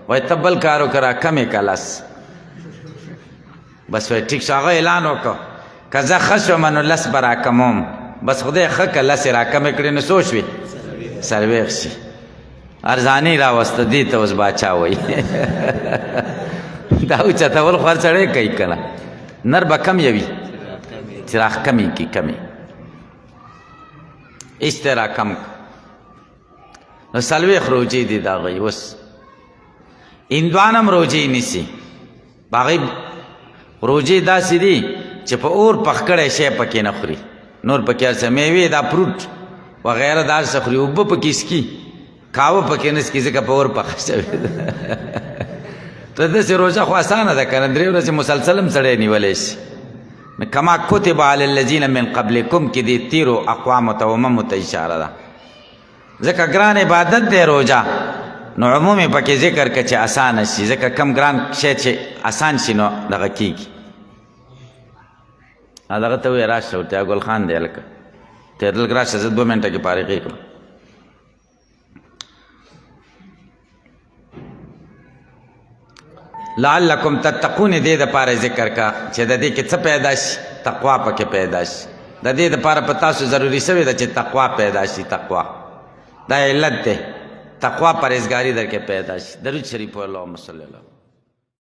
A: وایي ته بل کار وکړه راکمې که لس بس وایي ټیک شو هغه اعلان وکړه که زه ښه شوم نو لس به راکموم بس خدای ښه که لسې راکمې کړې نو څو شوې 40 شي ارزانی راوسته دې ته اوس باچا وایي دا اوچتول خو هر سړی کوي که نه نر به کم یوي چې راکمې کړي کمې هېڅ ته یې راکم نو 40 روجې دي د هغوی اوس هندوان هم روجې نیسي په هغوی روجې داسې دي چې په اور پخ کړی شی پکې نه خوري نور پکې هر څه میوې دا فروټ وغیره دا هر څه خوري اوبه پکې څکي کاوه پکې نه څکي ځکه په اور پخه شوې ته داسې روژه خو اسانه ده که نه 3 ورځې مسلسل هم سړی نیولی شي کما کتب علی الذین من قبلکم کې دې تیرو اقوامو ته اممو ته اشاره ده ځکه ګران عبادت دی روژه نو عموم یې پکې ذکر که چې اسانه شي ځکه کم ګران شی چې اسان شي نو دغه کېږي دغه ته وایي راشه ورته ګل خان دی هلکه ته دلته راشه زه 2 منټه کې فارغې کړم لعلکم تتقون دې دپاره ذکر کا چې د دې کې څه پیدا شي تقوا پکې پیدا شي د دې دپاره په تاسو ضروري شوې ده چې تقوا پیدا شي تقوا دا علت دی تقوا پرهیزګاري در کې پیدا شي درود شریف اللهم صلی الله